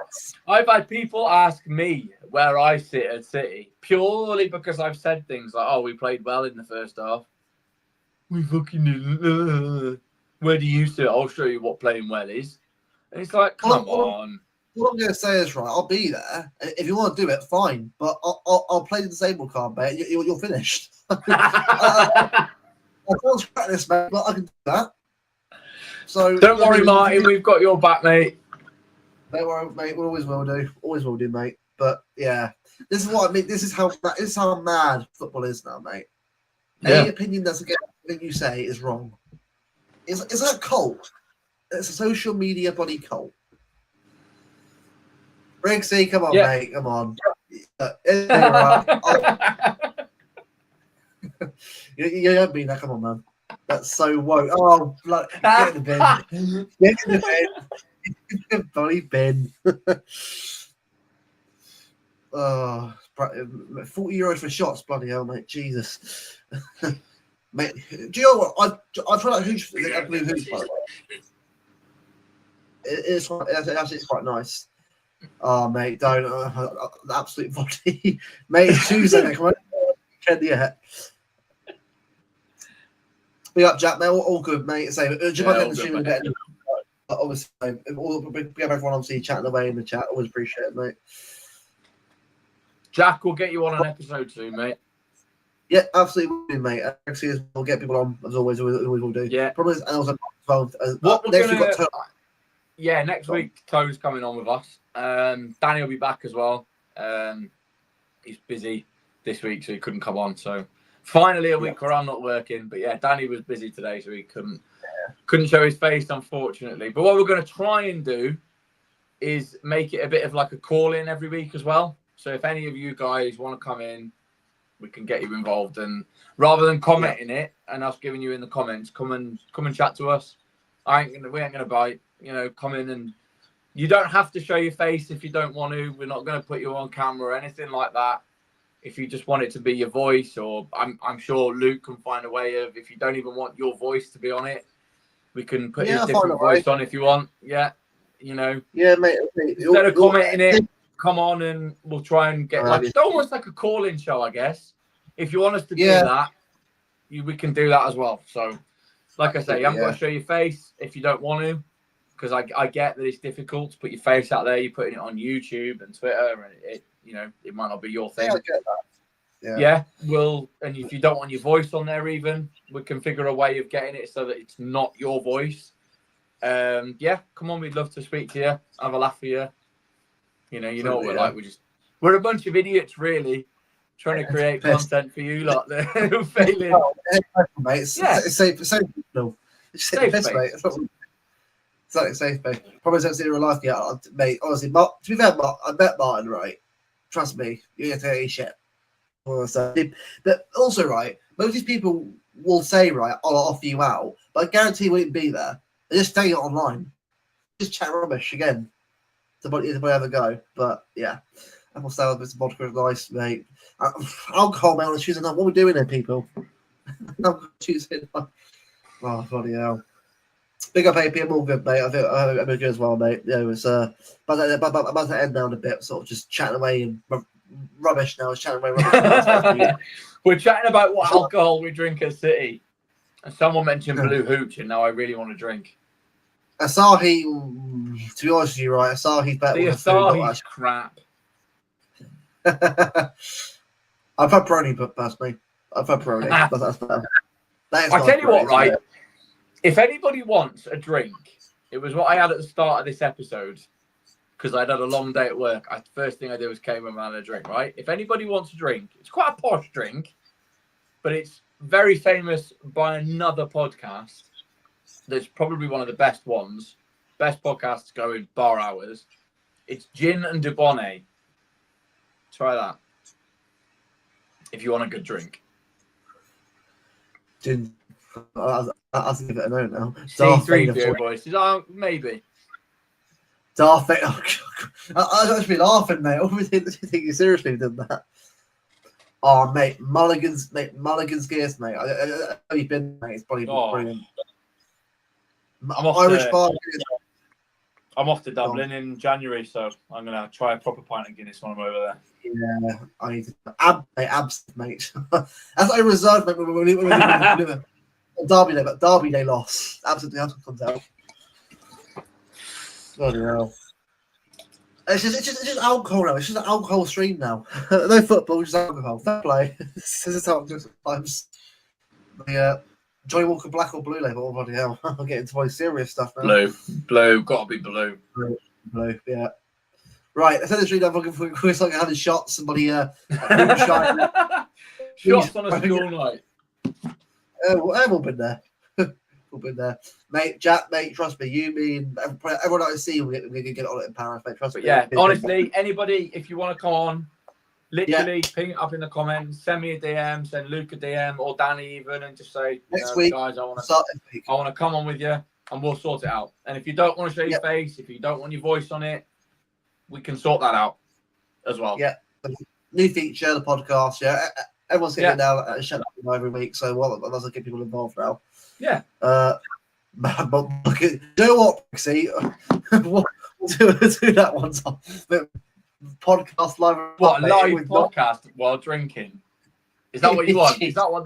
[SPEAKER 2] I've had people ask me where I sit at City purely because I've said things like, "Oh, we played well in the first half." We fucking didn't. Where do you sit? I'll show you what playing well is. And it's like, come on.
[SPEAKER 1] What I'm going to say is, right, I'll be there. If you want to do it, fine. But I'll play the disabled card, mate. You're finished. I can't scratch this, mate, but I can do that. So
[SPEAKER 2] don't worry, Martin. We've got your back, mate.
[SPEAKER 1] Don't worry, mate. We always will do. Always will do, mate. But yeah, this is what I mean. This is how mad football is now, mate. Any opinion that's against anything you say is wrong. It's a cult. It's a social media body cult. Briggsy, come on, mate. Come on. You don't mean that. Come on, man. That's so woke. Oh, blood. Get in the bin. Get in the bin. Bloody bin. Oh, €40 for shots. Bloody hell, mate. Jesus. Mate, do you know what? I've tried out hooch. I believe hooch, by the way. It's quite nice. Oh, mate, don't. The absolute body. Mate, it's Tuesday, mate. Come on. Yeah. Be up, Jack, mate. All good, mate. So, obviously, we have everyone obviously chatting away in the chat. Always appreciate it, mate.
[SPEAKER 2] Jack, we'll get you on an episode soon, mate.
[SPEAKER 1] Yeah, absolutely, mate. We'll get people on as always. We will do.
[SPEAKER 2] Yeah.
[SPEAKER 1] Probably, and also,
[SPEAKER 2] next week, Toe's coming on with us. Danny will be back as well. He's busy this week, so he couldn't come on. So finally, a week where I'm not working. But yeah, Danny was busy today, so he couldn't show his face, unfortunately. But what we're going to try and do is make it a bit of like a call-in every week as well. So if any of you guys want to come in, we can get you involved. And rather than commenting it and us giving you in the comments, come and chat to us. We ain't gonna bite. You know, come in, and you don't have to show your face if you don't want to. We're not going to put you on camera or anything like that. If you just want it to be your voice, or I'm sure Luke can find a way of, if you don't even want your voice to be on it, we can put his different voice on if you want. Yeah, you know.
[SPEAKER 1] Yeah, mate.
[SPEAKER 2] Instead of commenting it, come on and we'll try and get it's almost like a call-in show, I guess. If you want us to do that, we can do that as well. So, like I say, you haven't got to show your face if you don't want to, because I get that it's difficult to put your face out there. You're putting it on YouTube and Twitter, and it might not be your thing.
[SPEAKER 1] Yeah, I get that.
[SPEAKER 2] Yeah, and if you don't want your voice on there, even we can figure a way of getting it so that it's not your voice. Come on, we'd love to speak to you, have a laugh with you. You know what we're like. We're a bunch of idiots, really, trying to create content for you lot. They're failing.
[SPEAKER 1] Mate, it's safe. It's safe. No, it's safe, mate. Exactly, safe, mate. Probably don't see it in real life yet, mate. Honestly, to be fair, I met Martin, right? Trust me, you're gonna take shit. But also, right, most of these people will say, right, I'll offer you out, but I guarantee you won't be there. They just take it online, just chat rubbish again. To ever go, but yeah, apple salad with some vodka is nice, mate. Alcohol, mate, on a Tuesday night. What are we doing here, people? Tuesday night. Oh, bloody hell. Big up, AP. I'm all good, mate. I think I'm good as well, mate. Yeah, it was about to end down a bit, sort of just chatting away and rubbish now. It's chatting away rubbish.
[SPEAKER 2] We're chatting about what alcohol we drink at City, and someone mentioned Blue Hooch, and now I really want to drink.
[SPEAKER 1] Asahi, to be honest with you, right? Asahi's better.
[SPEAKER 2] The Asahi's crap.
[SPEAKER 1] I've had Peroni, but personally, I've had Peroni. But that's better.
[SPEAKER 2] I tell you what, right? If anybody wants a drink, it was what I had at the start of this episode, because I'd had a long day at work. The first thing I did was came and had a drink, right? If anybody wants a drink, it's quite a posh drink, but it's very famous by another podcast. That's probably one of the best ones. Best podcasts going, bar hours. It's Gin and Dubonnet. Try that. If you want a good drink.
[SPEAKER 1] Gin. I'll give it a no now.
[SPEAKER 2] C3 beer voices. Maybe.
[SPEAKER 1] Darth Vader. I was actually laughing, mate. I was think you seriously did that. Oh, mate, Mulligan's gears, mate. I know you've been, mate. It's probably brilliant. Irish bar.
[SPEAKER 2] I'm off to Dublin in January, so I'm gonna try a proper pint of Guinness when I'm over there.
[SPEAKER 1] Yeah, I need to abs, mate. That's what I reserved, mate. When we Derby Day loss. Absolutely, that's what comes out. Bloody hell. It's just alcohol now. It's just an alcohol stream now. No football, just alcohol. Fair play. This is how it goes sometimes. The Johnny Walker Black or Blue label. Oh, bloody hell. I'm getting into my serious stuff now.
[SPEAKER 2] Blue. Gotta be blue.
[SPEAKER 1] Blue, yeah. Right, let's end this read. I'm looking for Chris like having shots. Somebody
[SPEAKER 2] shots on a school night.
[SPEAKER 1] We've all been there. We've been there. Mate, Jack, mate, trust me, you, me, and everyone I see, we can get on it in Paris, mate. Trust me.
[SPEAKER 2] Yeah, honestly, anybody, if you want to come on, literally ping it up in the comments, send me a DM, send Luke a DM, or Danny even, and just say,
[SPEAKER 1] next week,
[SPEAKER 2] guys, I want to come on with you, and we'll sort it out. And if you don't want to show your face, if you don't want your voice on it, we can sort that out as well.
[SPEAKER 1] Yeah, new feature, the podcast. Yeah, everyone's getting it now. Shut up every week, so let's get people involved now.
[SPEAKER 2] Yeah.
[SPEAKER 1] But you know what, see, we'll do that one time. Podcast live.
[SPEAKER 2] What, live podcast while drinking? Is that what you want? Is that what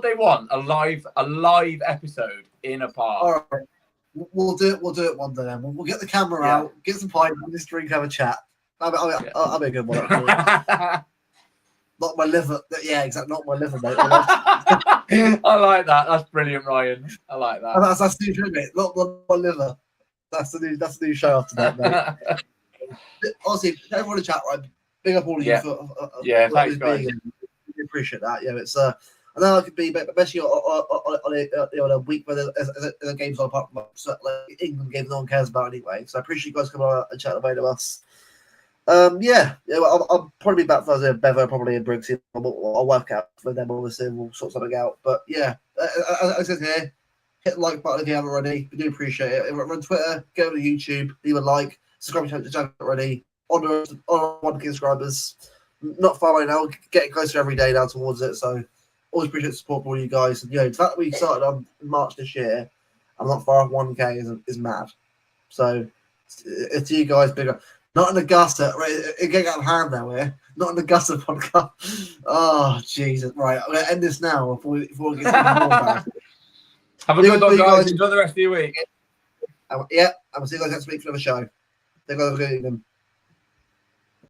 [SPEAKER 2] they want? A live episode in a park.
[SPEAKER 1] All right. We'll do it one day then. We'll get the camera out, get some pint, just drink, have a chat. I'll be a good one. Not my liver. Yeah, exactly. Not my liver, mate.
[SPEAKER 2] I like that. That's brilliant, Ryan. I like that.
[SPEAKER 1] That's the new show, mate. Not my liver. That's the new show after that, mate. Honestly, everyone in the chat, right? Big up all of you for
[SPEAKER 2] thanks, guys.
[SPEAKER 1] We appreciate that. Yeah, it's I know it could be, especially on a week where the games are apart from like England games no one cares about anyway. So I appreciate you guys coming on and chatting about us. I'll probably be back Thursday in Bevo, probably in Briggsy. I'll work out for them, obviously, and we'll sort something out. But yeah, as I said here, hit the like button if you haven't already. We do appreciate it. We're on Twitter, go to YouTube, leave a like, subscribe to the channel already. On 1K subscribers. Not far away now, getting closer every day now towards it. So always appreciate the support for all you guys. And the fact that we started on March this year, I'm not far off 1K is mad. So it's you guys bigger. Not in Augusta, right? It getting out of hand now here. Not in Augusta podcast. Oh Jesus! Right, I'm gonna end this now before we get more embarrassed.
[SPEAKER 2] Have a good one, guys. Enjoy the rest of your week.
[SPEAKER 1] Yeah, I will see you guys next week for another show. Have a good evening.